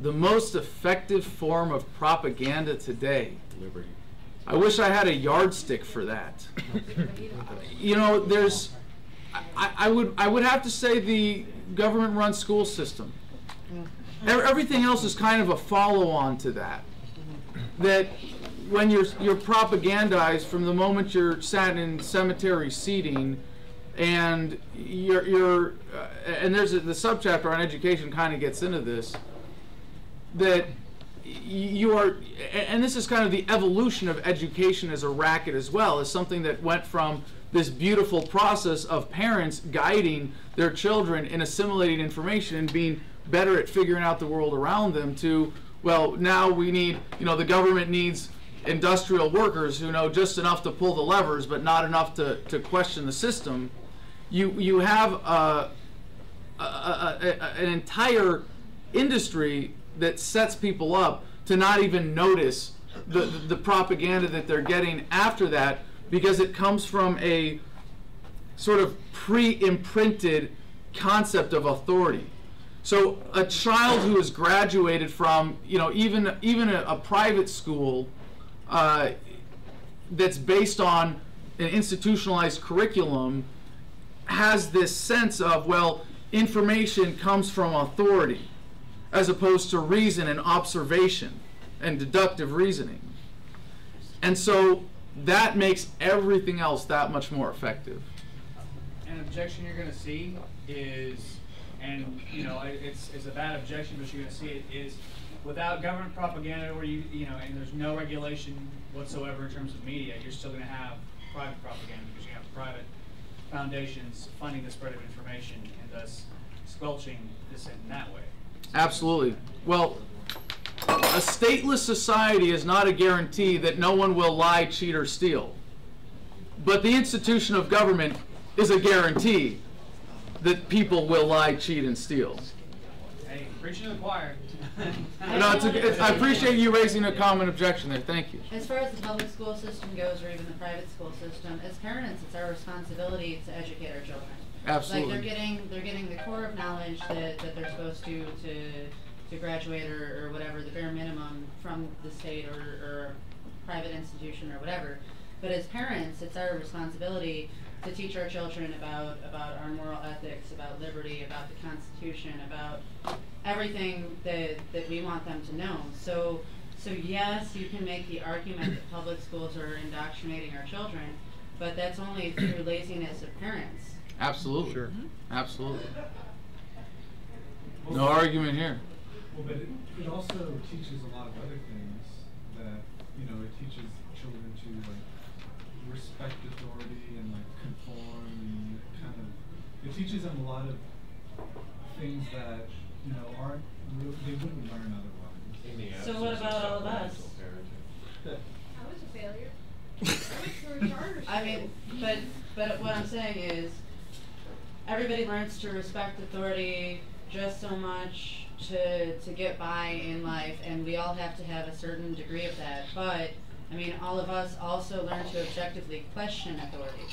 The most effective form of propaganda today. Liberty. I wish I had a yardstick for that. You know, there's, I would have to say the government-run school system. Everything else is kind of a follow-on to that. That when you're propagandized from the moment you're sat in cemetery seating, and and there's the subchapter on education kind of gets into this, that you are, and this is kind of the evolution of education as a racket as well, as something that went from this beautiful process of parents guiding their children in assimilating information and being better at figuring out the world around them to, well, now we need, the government needs industrial workers who know just enough to pull the levers but not enough to question the system. You have an entire industry that sets people up to not even notice the propaganda that they're getting after that, because it comes from a sort of pre-imprinted concept of authority. So a child who has graduated from, you know, even a private school that's based on an institutionalized curriculum has this sense of, well, information comes from authority as opposed to reason and observation and deductive reasoning. And so that makes everything else that much more effective. An objection you're going to see is, and you know, it's a bad objection, but you're going to see it, is without government propaganda, or you know, and there's no regulation whatsoever in terms of media, you're still going to have private propaganda because you have private foundations funding the spread of information and thus squelching dissent in that way. Absolutely. Well, a stateless society is not a guarantee that no one will lie, cheat, or steal. But the institution of government is a guarantee that people will lie, cheat, and steal. Hey, preaching to the choir. No, I appreciate you raising a common objection there. Thank you. As far as the public school system goes, or even the private school system, as parents, it's our responsibility to educate our children. Absolutely. Like they're getting the core of knowledge that they're supposed to graduate or whatever, the bare minimum from the state or private institution or whatever. But as parents, it's our responsibility to teach our children about our moral ethics, about liberty, about the Constitution, about everything that we want them to know. So yes, you can make the argument that public schools are indoctrinating our children, but that's only through laziness of parents. Absolutely. Sure. Absolutely. No argument here. Well, but it also teaches a lot of other things that, you know, it teaches children to, like, respect authority and, like, conform and kind of, it teaches them a lot of things that, you know, they wouldn't learn otherwise. So what about all of us? I was a failure. I went through a charter school. I mean, but what I'm saying is, everybody learns to respect authority just so much to get by in life, and we all have to have a certain degree of that. But I mean, all of us also learn to objectively question authority.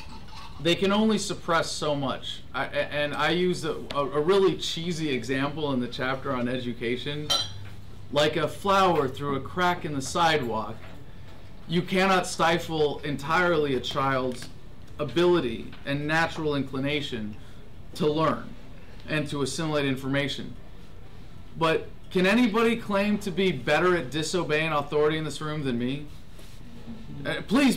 They can only suppress so much. And I use a really cheesy example in the chapter on education. Like a flower through a crack in the sidewalk, you cannot stifle entirely a child's ability and natural inclination to learn and to assimilate information. But can anybody claim to be better at disobeying authority in this room than me? Please.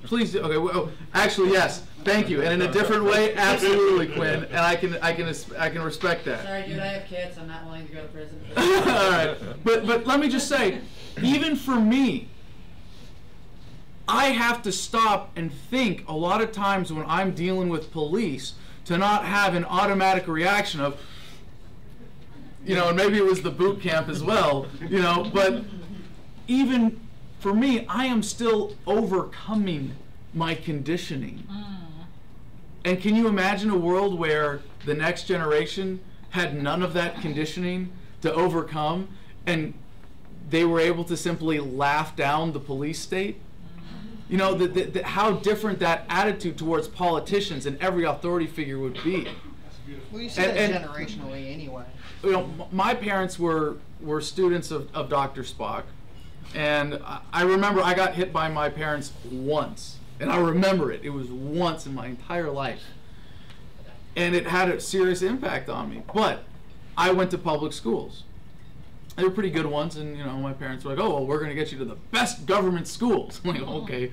Okay. Well, actually, yes. Thank you. And in a different way, absolutely, Quinn. And I can respect that. Sorry, dude. I have kids. I'm not willing to go to prison. All right. But let me just say, even for me, I have to stop and think a lot of times when I'm dealing with police to not have an automatic reaction of, you know, and maybe it was the boot camp as well, you know, but even for me, I am still overcoming my conditioning. And can you imagine a world where the next generation had none of that conditioning to overcome, and they were able to simply laugh down the police state? You know, how different that attitude towards politicians and every authority figure would be. Well, you see that generationally anyway. You know, my parents were students of Dr. Spock, and I remember I got hit by my parents once, and I remember it. It was once in my entire life, and it had a serious impact on me. But I went to public schools. They were pretty good ones, and you know, my parents were like, "Oh, well, we're going to get you to the best government schools." I'm like, "Okay."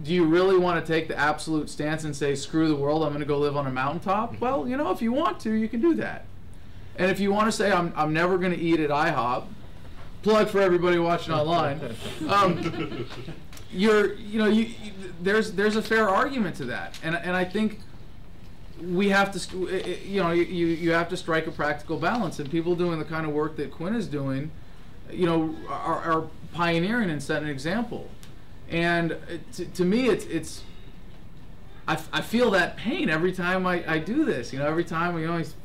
Do you really want to take the absolute stance and say, "Screw the world, I'm going to go live on a mountaintop"? Well, you know, if you want to, you can do that. And if you want to say, "I'm never going to eat at IHOP," plug for everybody watching online. There's a fair argument to that, and I think we have to, you know, you have to strike a practical balance, and people doing the kind of work that Quinn is doing, you know, are pioneering and setting an example. And to me, I feel that pain every time I do this. You know, every time we always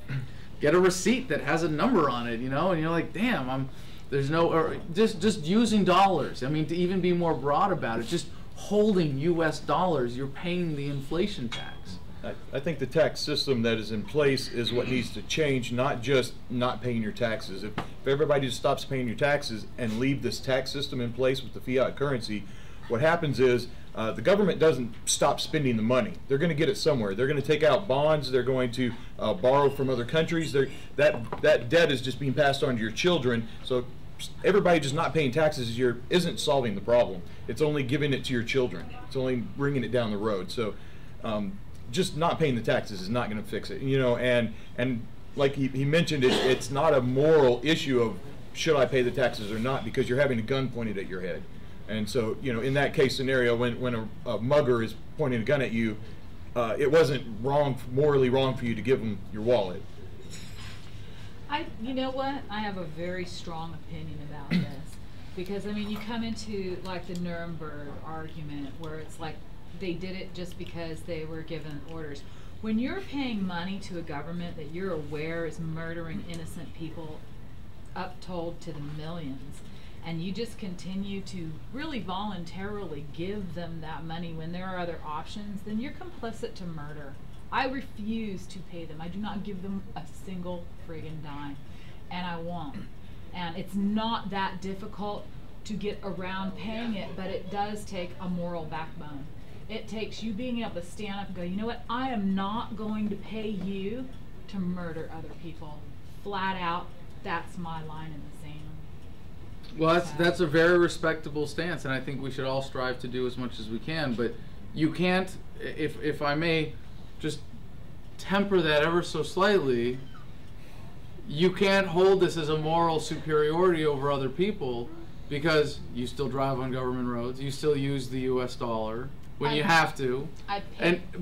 get a receipt that has a number on it, you know, and you're like, damn, there's no, or just using dollars. I mean, to even be more broad about it, just holding U.S. dollars, you're paying the inflation tax. I think the tax system that is in place is what needs to change, not just not paying your taxes. If everybody just stops paying your taxes and leave this tax system in place with the fiat currency, what happens is the government doesn't stop spending the money. They're going to get it somewhere. They're going to take out bonds. They're going to borrow from other countries. That debt is just being passed on to your children. So everybody just not paying taxes isn't solving the problem. It's only giving it to your children. It's only bringing it down the road. So just not paying the taxes is not going to fix it. You know, and like he mentioned, it's not a moral issue of should I pay the taxes or not, because you're having a gun pointed at your head. And so, you know, in that case scenario, when a mugger is pointing a gun at you, it wasn't morally wrong for you to give him your wallet. You know what? I have a very strong opinion about this, because I mean, you come into like the Nuremberg argument where it's like they did it just because they were given orders. When you're paying money to a government that you're aware is murdering innocent people uptold to the millions, and you just continue to really voluntarily give them that money when there are other options, then you're complicit to murder. I refuse to pay them. I do not give them a single friggin' dime, and I won't. And it's not that difficult to get around paying it, but it does take a moral backbone. It takes you being able to stand up and go, you know what, I am not going to pay you to murder other people. Flat out, that's my line in the sand. Well, that's a very respectable stance, and I think we should all strive to do as much as we can. But you can't, if I may just temper that ever so slightly, you can't hold this as a moral superiority over other people, because you still drive on government roads, you still use the U.S. dollar when you have to. I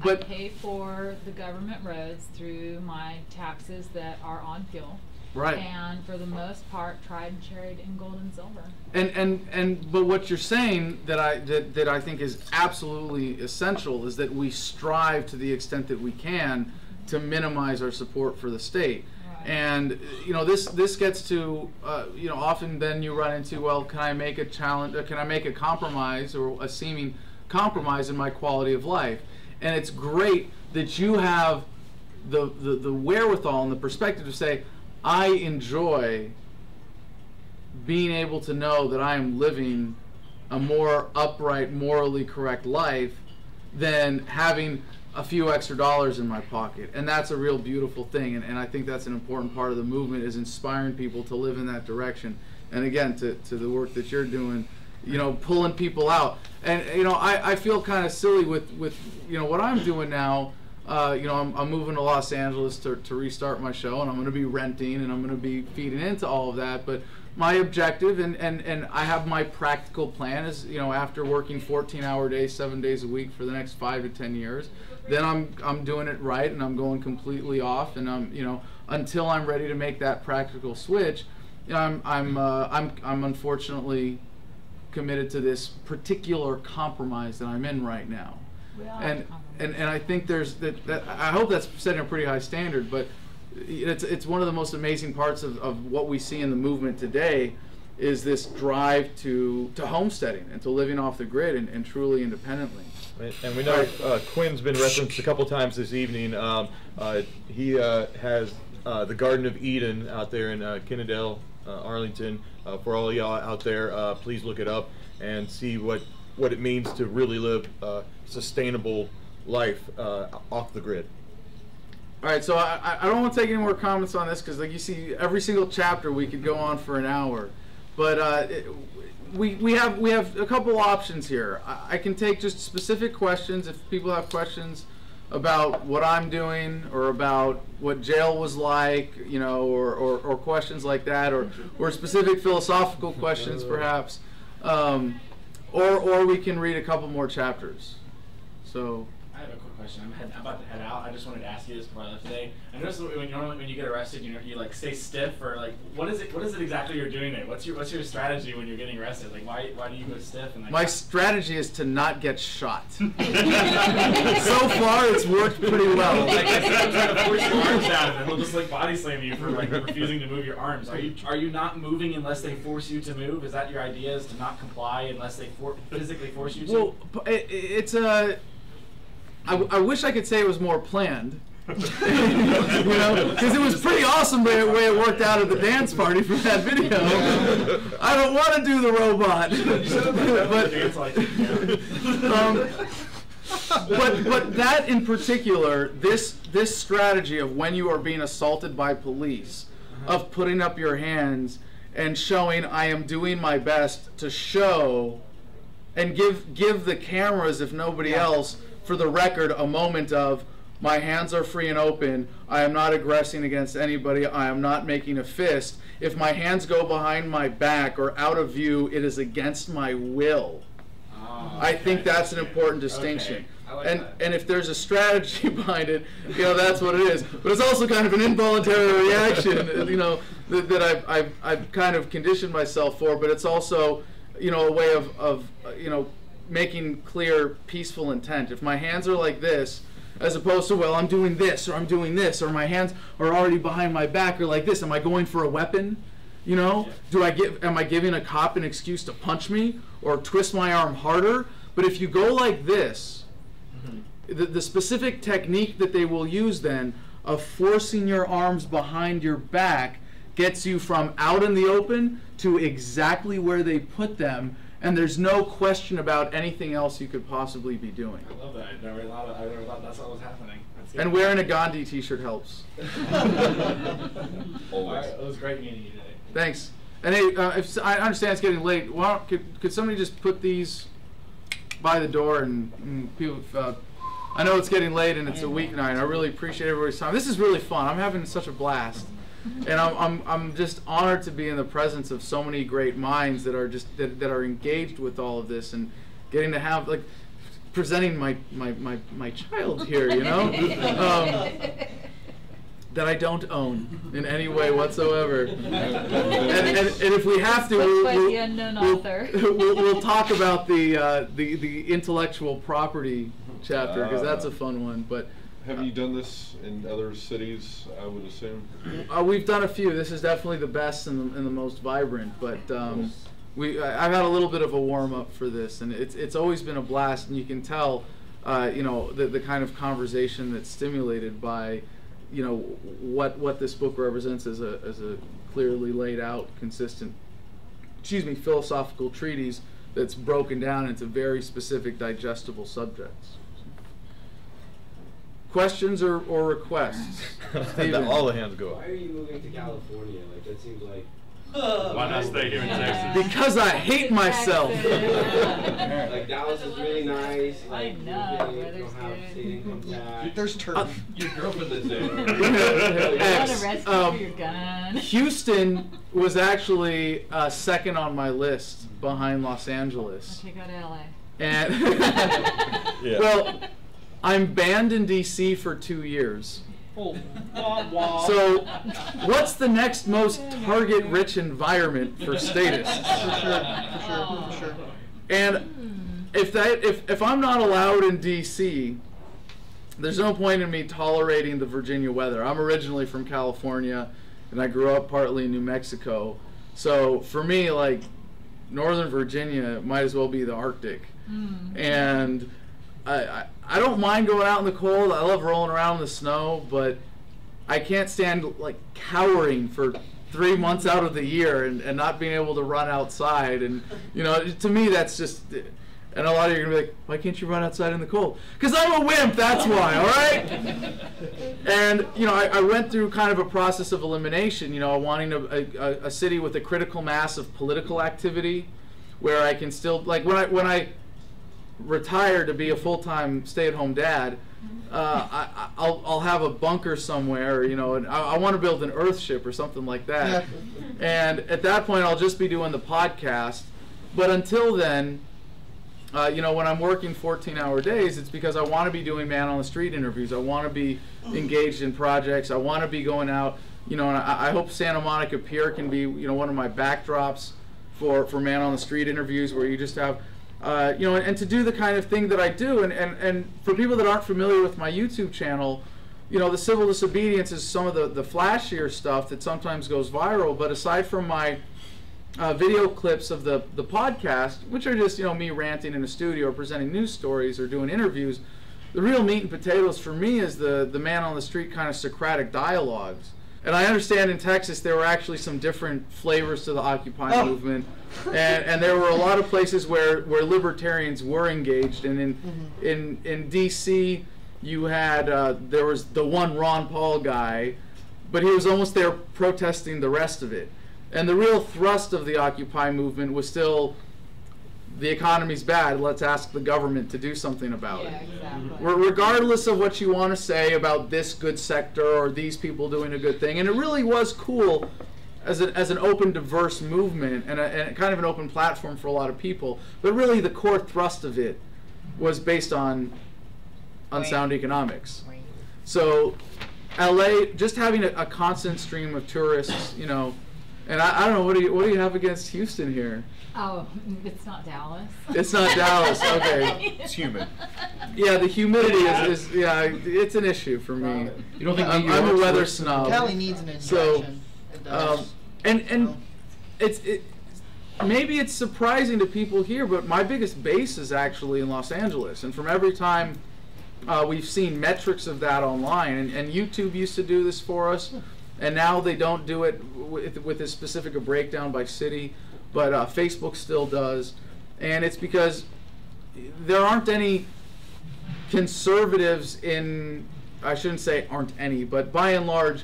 pay for the government roads through my taxes that are on fuel. Right. And for the most part, tried and cherried in gold and silver. But what you're saying that I think is absolutely essential is that we strive to the extent that we can to minimize our support for the state. Right. And you know, this gets to you know, often then you run into, well, can I make a challenge? Can I make a compromise or a seeming compromise in my quality of life? And it's great that you have the wherewithal and the perspective to say, I enjoy being able to know that I am living a more upright, morally correct life than having a few extra dollars in my pocket. And that's a real beautiful thing, and I think that's an important part of the movement, is inspiring people to live in that direction. And again, to the work that you're doing, you know, pulling people out. And you know, I feel kind of silly with you know, what I'm doing now. You know, I'm moving to Los Angeles to restart my show, and I'm going to be renting, and I'm going to be feeding into all of that. But my objective, and I have my practical plan, is, you know, after working 14-hour days, 7 days a week for the next 5 to 10 years, then I'm doing it right, and I'm going completely off, and I'm, you know, until I'm ready to make that practical switch, you know, I'm unfortunately committed to this particular compromise that I'm in right now. And I think there's that I hope that's setting a pretty high standard, but it's one of the most amazing parts of what we see in the movement today, is this drive to homesteading and to living off the grid and truly independently. And we know Quinn's been referenced a couple times this evening. He has the Garden of Eden out there in Kennedale, Arlington. For all y'all out there, please look it up and see what it means to really live sustainable life off the grid. All right, so I don't want to take any more comments on this, because like you see, every single chapter we could go on for an hour, but we have a couple options here. I can take just specific questions if people have questions about what I'm doing, or about what jail was like, you know, or questions like that, or specific philosophical questions perhaps, or we can read a couple more chapters. So I have a quick question. I'm about to head out. I just wanted to ask you this before I left today. I noticed when you get arrested, you like stay stiff, or like what is it exactly you're doing there? What's your strategy when you're getting arrested? Like why do you go stiff? And like, my strategy is to not get shot. So far, it's worked pretty well. Like instead of trying to force your arms down, and they'll just like body slam you for like refusing to move your arms. Are you not moving unless they force you to move? Is that your idea? Is to not comply unless they physically force you to? Well, it's a. I wish I could say it was more planned. Because it was pretty awesome the way it worked out at the dance party from that video. I don't want to do the robot. But that in particular, this strategy of when you are being assaulted by police, of putting up your hands and showing I am doing my best to show and give the cameras, if nobody else, for the record, a moment of my hands are free and open. I am not aggressing against anybody. I am not making a fist. If my hands go behind my back or out of view, it is against my will. I think that's an important distinction. Okay. And if there's a strategy behind it, that's what it is. But it's also kind of an involuntary reaction, that I've kind of conditioned myself for. But it's also, a way of making clear peaceful intent. If my hands are like this, as opposed to, well, I'm doing this, or I'm doing this, or my hands are already behind my back, or like this, am I going for a weapon? Am I giving a cop an excuse to punch me or twist my arm harder? But if you go like this, the specific technique that they will use then of forcing your arms behind your back gets you from out in the open to exactly where they put them, and there's no question about anything else you could possibly be doing. I love that. I never thought that's what was happening. And wearing a Gandhi t-shirt helps. Always. It was great meeting you today. Thanks. And hey, if I understand it's getting late, could somebody just put these by the door and people? I know it's getting late and it's a weeknight. I really appreciate everybody's time. This is really fun. I'm having such a blast. And I'm just honored to be in the presence of so many great minds that are that are engaged with all of this, and getting to have presenting my child here, that I don't own in any way whatsoever. And if we have to, we'll talk about the intellectual property chapter, because that's a fun one. But have you done this in other cities, I would assume? We've done a few. This is definitely the best and the most vibrant. But I've had a little bit of a warm up for this, and it's always been a blast. And you can tell, the kind of conversation that's stimulated by, what this book represents as a clearly laid out, consistent, philosophical treatise that's broken down into very specific, digestible subjects. Questions or requests? All the hands go up. Why are you moving to California? Like, that seems like... Why not stay here in Texas? Because I hate myself. Like, Dallas is really nice. Like, I know. you don't have state income tax. There's turf. Your girlfriend lives there. Your gun. Houston was actually second on my list behind Los Angeles. Okay, go to LA. And well, I'm banned in DC for 2 years. So, what's the next most target-rich environment for statists? For sure. And if I'm not allowed in DC, there's no point in me tolerating the Virginia weather. I'm originally from California, and I grew up partly in New Mexico. So for me, like, Northern Virginia might as well be the Arctic. And I don't mind going out in the cold. I love rolling around in the snow, but I can't stand like cowering for 3 months out of the year and not being able to run outside. And to me, that's just. And a lot of you are gonna be like, why can't you run outside in the cold? Because I'm a wimp. That's why. All right. And I went through kind of a process of elimination. Wanting a city with a critical mass of political activity, where I can still when I retire to be a full-time stay-at-home dad, I'll have a bunker somewhere, and I want to build an Earthship or something like that. And at that point, I'll just be doing the podcast. But until then, you know, when I'm working 14-hour days, it's because I want to be doing man-on-the-street interviews. I want to be engaged in projects. I want to be going out, you know, and I hope Santa Monica Pier can be, you know, one of my backdrops for man-on-the-street interviews where you just have, you know, and to do the kind of thing that I do. And for people that aren't familiar with my YouTube channel, you know, the civil disobedience is some of the flashier stuff that sometimes goes viral. But aside from my video clips of the podcast, which are just, you know, me ranting in a studio or presenting news stories or doing interviews, the real meat and potatoes for me is the man on the street kind of Socratic dialogues. And I understand in Texas there were actually some different flavors to the Occupy movement, and there were a lot of places where libertarians were engaged. And in D.C. you had there was the one Ron Paul guy, but he was almost there protesting the rest of it. And the real thrust of the Occupy movement was still, the economy's bad, let's ask the government to do something about it. Exactly. Regardless of what you want to say about this good sector or these people doing a good thing. And it really was cool as an open, diverse movement and kind of an open platform for a lot of people. But really the core thrust of it was based on unsound economics. So LA, just having a constant stream of tourists, you know, and I don't know, what do you have against Houston here? Oh, it's not Dallas. It's not Dallas, okay. It's humid. Yeah, the humidity is yeah, it's an issue for me. You don't think I'm a weather snob. Cali needs an injection. So, It does. and maybe it's surprising to people here, but my biggest base is actually in Los Angeles. And from every time we've seen metrics of that online, and YouTube used to do this for us, and now they don't do it with as specific a breakdown by city, but Facebook still does. And it's because there aren't any conservatives in, I shouldn't say aren't any, but by and large,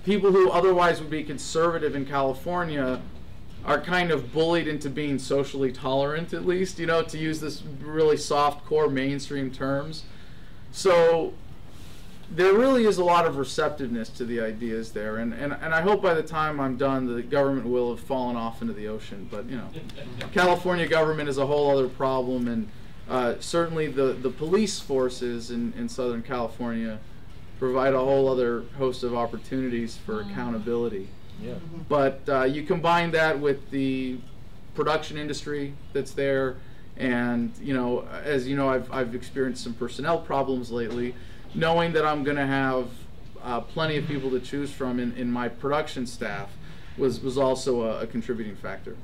people who otherwise would be conservative in California are kind of bullied into being socially tolerant, at least, you know, to use this really soft core mainstream terms. So there really is a lot of receptiveness to the ideas there, and I hope by the time I'm done the government will have fallen off into the ocean. But you know, California government is a whole other problem, and certainly the police forces in Southern California provide a whole other host of opportunities for accountability. Yeah. But you combine that with the production industry that's there, and you know, as you know, I've experienced some personnel problems lately. Knowing that I'm going to have plenty of people to choose from in my production staff was also a contributing factor.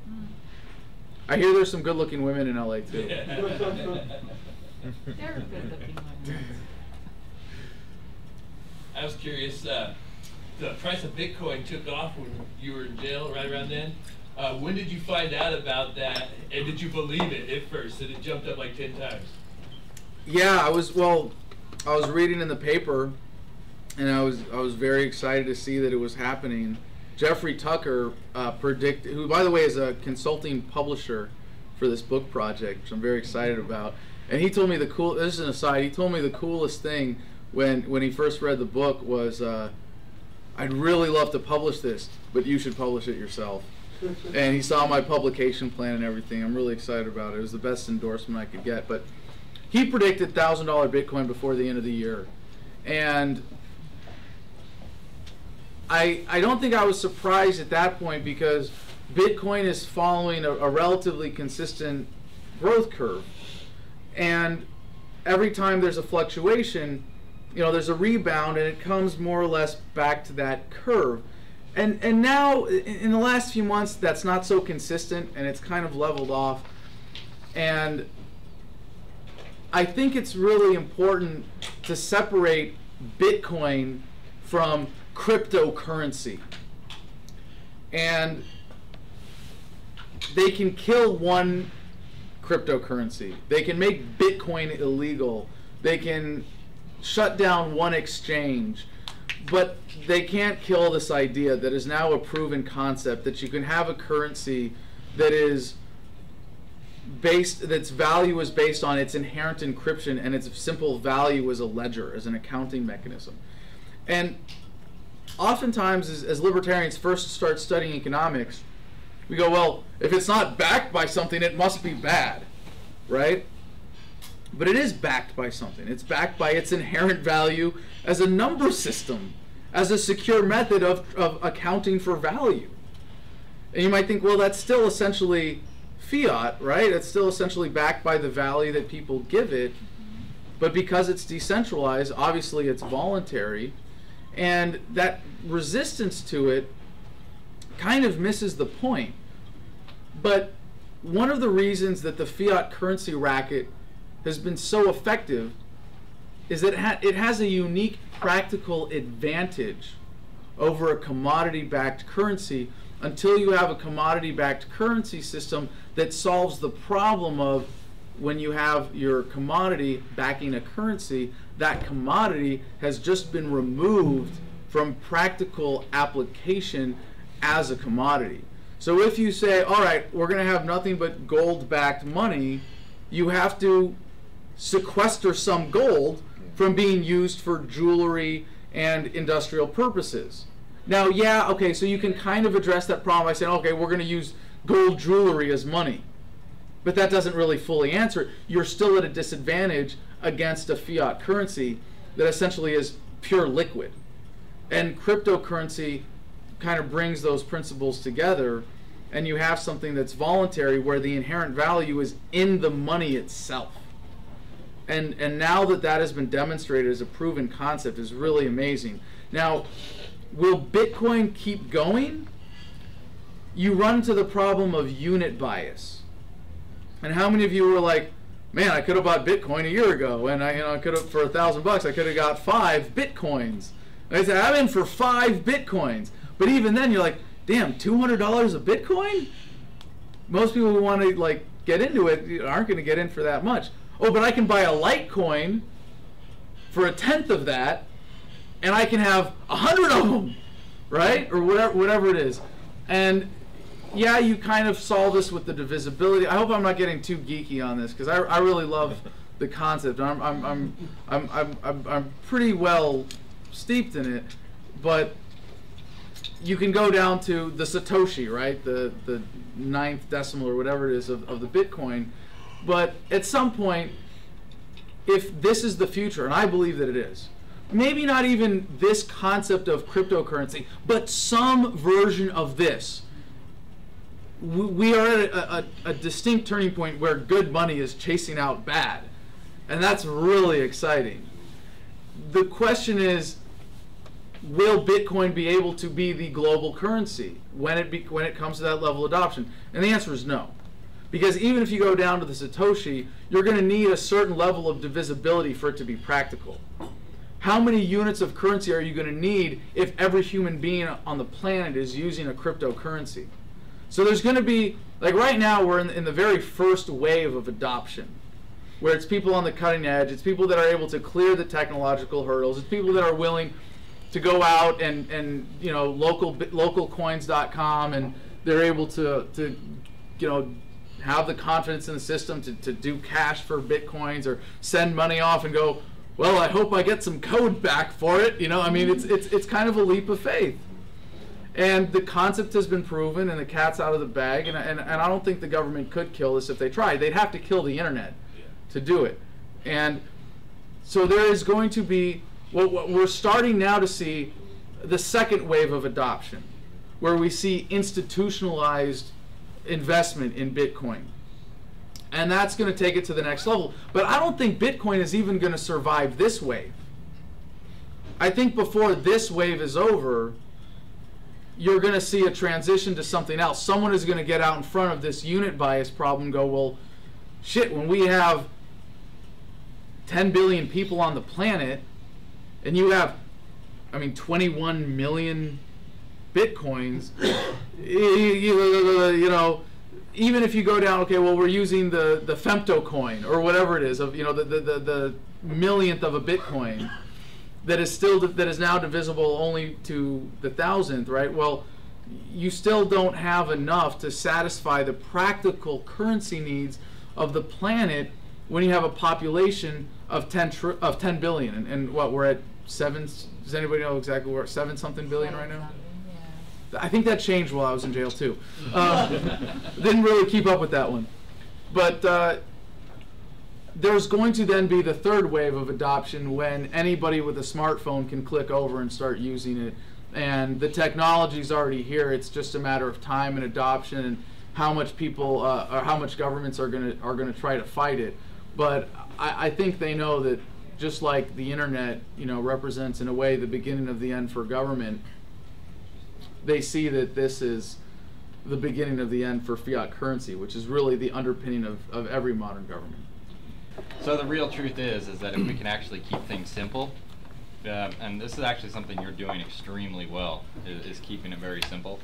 I hear there's some good-looking women in LA too. They're good-looking women. I was curious, the price of Bitcoin took off when you were in jail, right around then. When did you find out about that, and did you believe it at first, that it jumped up like 10 times? Yeah, I was reading in the paper, and I was very excited to see that it was happening. Jeffrey Tucker predicted, who by the way is a consulting publisher for this book project, which I'm very excited about. And he told me this is an aside, he told me the coolest thing when he first read the book was, I'd really love to publish this, but you should publish it yourself. And he saw my publication plan and everything. I'm really excited about it. It was the best endorsement I could get. But he predicted $1,000 Bitcoin before the end of the year. And I don't think I was surprised at that point, because Bitcoin is following a relatively consistent growth curve. And every time there's a fluctuation, you know, there's a rebound, and it comes more or less back to that curve. And now, in the last few months, that's not so consistent, and it's kind of leveled off. And I think it's really important to separate Bitcoin from cryptocurrency. And they can kill one cryptocurrency. They can make Bitcoin illegal. They can shut down one exchange. But they can't kill this idea that is now a proven concept, that you can have a currency that is based, that's value is based on its inherent encryption and its simple value as a ledger, as an accounting mechanism. And oftentimes, as libertarians first start studying economics, we go, well, if it's not backed by something, it must be bad. right? But it is backed by something. It's backed by its inherent value as a number system, as a secure method of accounting for value. And you might think, well, that's still essentially fiat, right? It's still essentially backed by the value that people give it. But because it's decentralized, obviously it's voluntary. And that resistance to it kind of misses the point. But one of the reasons that the fiat currency racket has been so effective is that it has a unique practical advantage over a commodity-backed currency until you have a commodity-backed currency system that solves the problem of when you have your commodity backing a currency, that commodity has just been removed from practical application as a commodity. So if you say, all right, we're going to have nothing but gold-backed money, you have to sequester some gold from being used for jewelry and industrial purposes. Now, yeah, okay, so you can kind of address that problem by saying, okay, we're going to use gold jewelry as money. But that doesn't really fully answer it. You're still at a disadvantage against a fiat currency that essentially is pure liquid. And cryptocurrency kind of brings those principles together, and you have something that's voluntary where the inherent value is in the money itself. And now that that has been demonstrated as a proven concept is really amazing. Now, will Bitcoin keep going? You run into the problem of unit bias. And how many of you were like, man, I could have bought Bitcoin a year ago, and I could have, for $1,000, I could have got 5 Bitcoins. And I said, I'm in for 5 Bitcoins. But even then, you're like, damn, $200 a Bitcoin? Most people who want to like get into it aren't going to get in for that much. Oh, but I can buy a Litecoin for 1/10 of that, and I can have 100 of them, right? Or whatever it is. And yeah, you kind of solve this with the divisibility. I hope I'm not getting too geeky on this because I really love the concept. I'm pretty well steeped in it, but you can go down to the Satoshi, right? The 9th decimal or whatever it is of the Bitcoin. But at some point, if this is the future, and I believe that it is, maybe not even this concept of cryptocurrency, but some version of this, we are at a distinct turning point where good money is chasing out bad. And that's really exciting. The question is, will Bitcoin be able to be the global currency when it comes to that level of adoption? And the answer is no. Because even if you go down to the Satoshi, you're going to need a certain level of divisibility for it to be practical. How many units of currency are you going to need if every human being on the planet is using a cryptocurrency? So there's going to be, like right now, we're in the very first wave of adoption, where it's people on the cutting edge, it's people that are able to clear the technological hurdles, it's people that are willing to go out and you know, localcoins.com, and they're able to you know, have the confidence in the system to do cash for Bitcoins or send money off and go, well, I hope I get some code back for it. You know, I mean, it's kind of a leap of faith. And the concept has been proven, and the cat's out of the bag, and I don't think the government could kill this if they tried. They'd have to kill the internet to do it. And so there is going to be, what we're starting now to see, the second wave of adoption, where we see institutionalized investment in Bitcoin. And that's going to take it to the next level. But I don't think Bitcoin is even going to survive this wave. I think before this wave is over, you're going to see a transition to something else. Someone is going to get out in front of this unit bias problem and go, well, shit, when we have 10 billion people on the planet, and you have, I mean, 21 million Bitcoins, you know, even if you go down, okay, well, we're using the femto coin or whatever it is, of, you know, the millionth of a Bitcoin, that is now divisible only to the 1,000th, right? Well, you still don't have enough to satisfy the practical currency needs of the planet when you have a population of 10 billion. And what, we're at 7, does anybody know exactly where, 7-something billion right now? I think that changed while I was in jail too. Didn't really keep up with that one. But there's going to then be the third wave of adoption when anybody with a smartphone can click over and start using it. And the technology's already here. It's just a matter of time and adoption and how much people or how much governments are gonna try to fight it. But I think they know that just like the internet, represents in a way the beginning of the end for government, they see that this is the beginning of the end for fiat currency, which is really the underpinning of every modern government. So the real truth is that if we can actually keep things simple, and this is actually something you're doing extremely well, is keeping it very simple.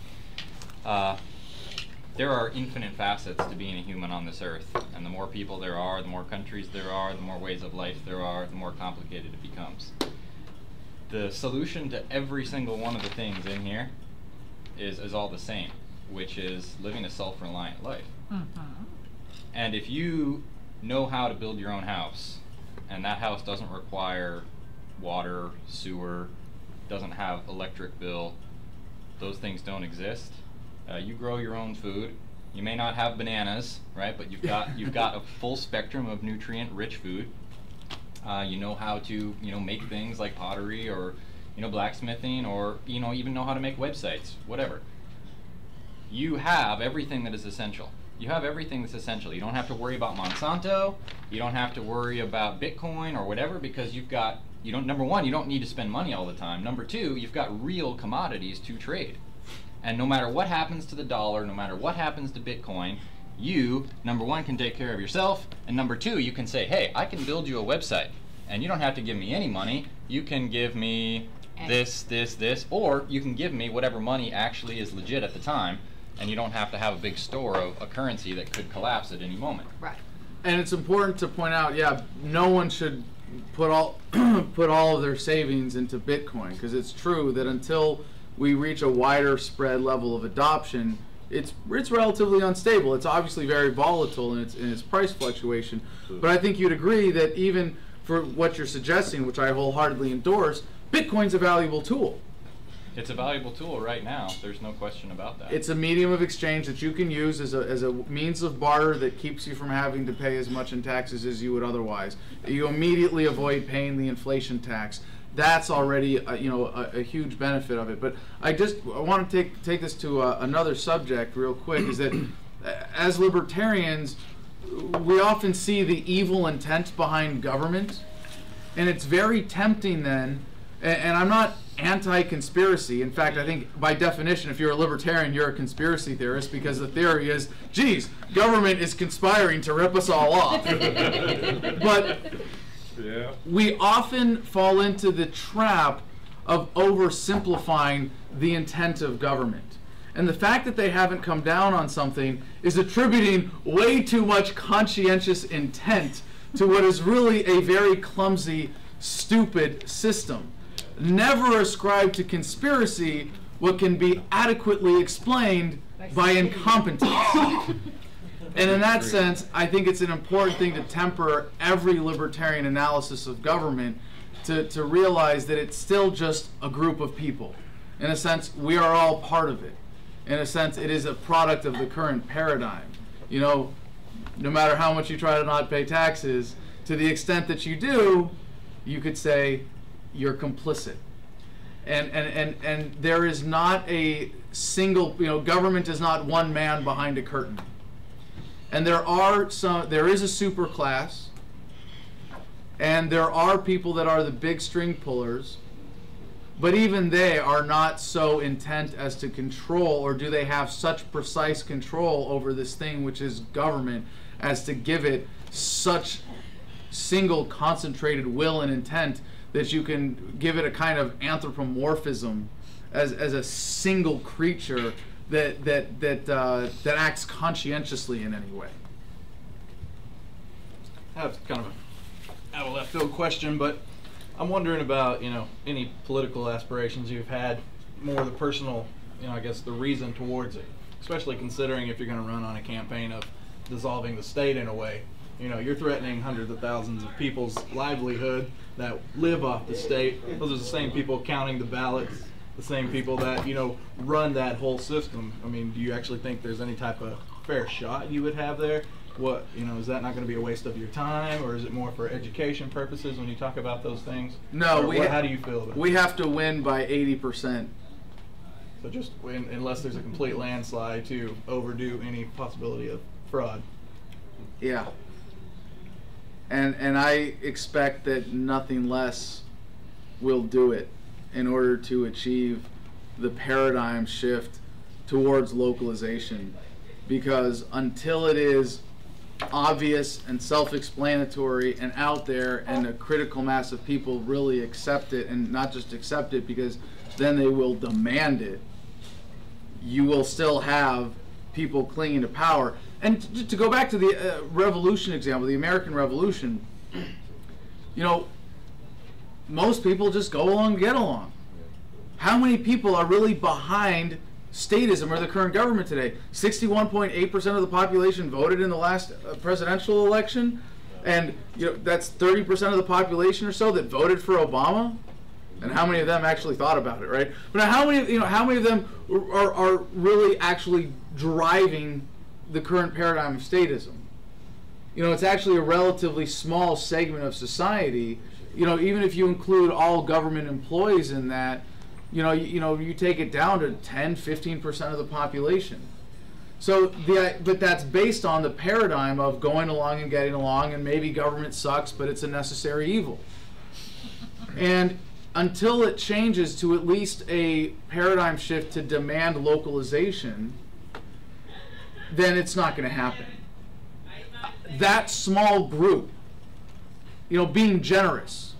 There are infinite facets to being a human on this earth, and the more people there are, the more countries there are, the more ways of life there are, the more complicated it becomes. The solution to every single one of the things in here is all the same, which is living a self-reliant life. And if you know how to build your own house, and that house doesn't require water, sewer, doesn't have electric bill, those things don't exist. You grow your own food. You may not have bananas, right? But you've got a full spectrum of nutrient-rich food. You know how to make things like pottery or blacksmithing, or even know how to make websites, whatever. You have everything that is essential. You have everything that's essential. You don't have to worry about Monsanto. You don't have to worry about Bitcoin or whatever, because number one, you don't need to spend money all the time. Number two, you've got real commodities to trade. And no matter what happens to the dollar, no matter what happens to Bitcoin, you, number one, can take care of yourself, and number two, you can say, hey, I can build you a website, and you don't have to give me any money. You can give me this, or you can give me whatever money actually is legit at the time, and you don't have to have a big store of a currency that could collapse at any moment. Right. And it's important to point out, no one should put all of their savings into Bitcoin, because it's true that until we reach a wider spread level of adoption, it's relatively unstable. It's obviously very volatile in its price fluctuation. But I think you'd agree that even for what you're suggesting, which I wholeheartedly endorse, Bitcoin's a valuable tool. It's a valuable tool right now. There's no question about that. It's a medium of exchange that you can use as a means of barter that keeps you from having to pay as much in taxes as you would otherwise. You immediately avoid paying the inflation tax. That's already a huge benefit of it. But I want to take this to another subject real quick, is that as libertarians, we often see the evil intent behind government, and it's very tempting then, and I'm not anti-conspiracy. In fact, I think by definition, if you're a libertarian, you're a conspiracy theorist, because the theory is, geez, government is conspiring to rip us all off. But we often fall into the trap of oversimplifying the intent of government. And the fact that they haven't come down on something is attributing way too much conscientious intent to what is really a very clumsy, stupid system. Never ascribe to conspiracy what can be adequately explained by incompetence. And in that sense, I think it's an important thing to temper every libertarian analysis of government to realize that it's still just a group of people. In a sense, we are all part of it. In a sense, it is a product of the current paradigm. No matter how much you try to not pay taxes, to the extent that you do, you could say you're complicit. And there is not a single, government is not one man behind a curtain. And there is a super class, and there are people that are the big string pullers, but even they are not so intent as to control, or do they have such precise control over this thing which is government, as to give it such single concentrated will and intent that you can give it a kind of anthropomorphism as a single creature that acts conscientiously in any way. I have kind of a out of left field question, but I'm wondering about any political aspirations you've had, more the personal, I guess the reason towards it, especially considering if you're going to run on a campaign of dissolving the state in a way. You're threatening hundreds of thousands of people's livelihood that live off the state. Those are the same people counting the ballots, the same people that, run that whole system. I mean, do you actually think there's any type of fair shot you would have there? what, is that not going to be a waste of your time, or is it more for education purposes when you talk about those things? No, how do you feel about it? We have to win by 80%. So just unless there's a complete landslide to overdo any possibility of fraud. Yeah. And I expect that nothing less will do it in order to achieve the paradigm shift towards localization. Because until it is obvious and self-explanatory and out there, and a critical mass of people really accept it, and not just accept it because then they will demand it, you will still have people clinging to power. And to go back to the revolution example, the American Revolution, most people just go along and get along. How many people are really behind statism or the current government today? 61.8% of the population voted in the last presidential election, and that's 30% of the population or so that voted for Obama. And how many of them actually thought about it, right? But now how many of them are really actually driving the current paradigm of statism? It's actually a relatively small segment of society. Even if you include all government employees in that, you take it down to 10-15% of the population. So but that's based on the paradigm of going along and getting along, and maybe government sucks, but it's a necessary evil. And until it changes to at least a paradigm shift to demand localization, then it's not going to happen. That small group, being generous,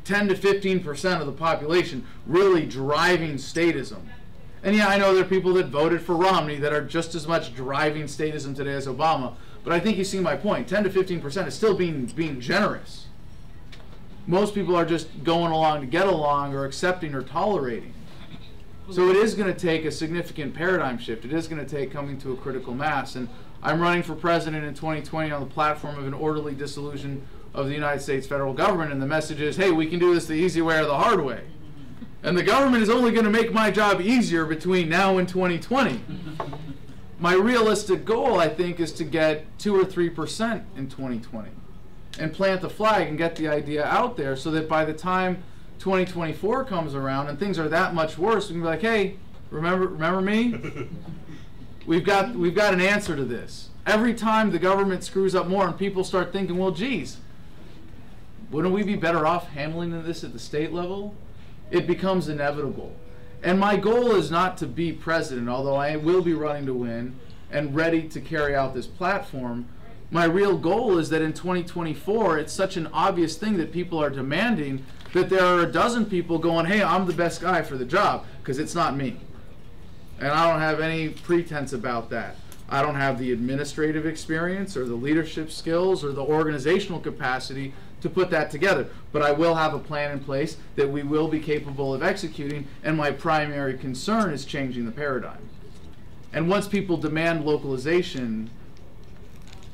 10 to 15% of the population really driving statism. And yeah, I know there are people that voted for Romney that are just as much driving statism today as Obama, but I think you see my point. 10 to 15% is still being generous. Most people are just going along to get along, or accepting or tolerating. So it is going to take a significant paradigm shift. It is going to take coming to a critical mass. And I'm running for president in 2020 on the platform of an orderly dissolution of the United States federal government. And the message is, hey, we can do this the easy way or the hard way. And the government is only going to make my job easier between now and 2020. My realistic goal, I think, is to get 2 or 3% in 2020. And plant the flag and get the idea out there, so that by the time 2024 comes around and things are that much worse, we can be like, hey, remember me? We've got an answer to this. Every time the government screws up more and people start thinking, well, geez, wouldn't we be better off handling this at the state level? It becomes inevitable. And my goal is not to be president, although I will be running to win and ready to carry out this platform. My real goal is that in 2024, it's such an obvious thing that people are demanding that there are a dozen people going, hey, I'm the best guy for the job, because it's not me. And I don't have any pretense about that. I don't have the administrative experience or the leadership skills or the organizational capacity to put that together. But I will have a plan in place that we will be capable of executing, and my primary concern is changing the paradigm. And once people demand localization,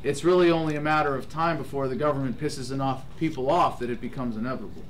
it's really only a matter of time before the government pisses enough people off that it becomes inevitable.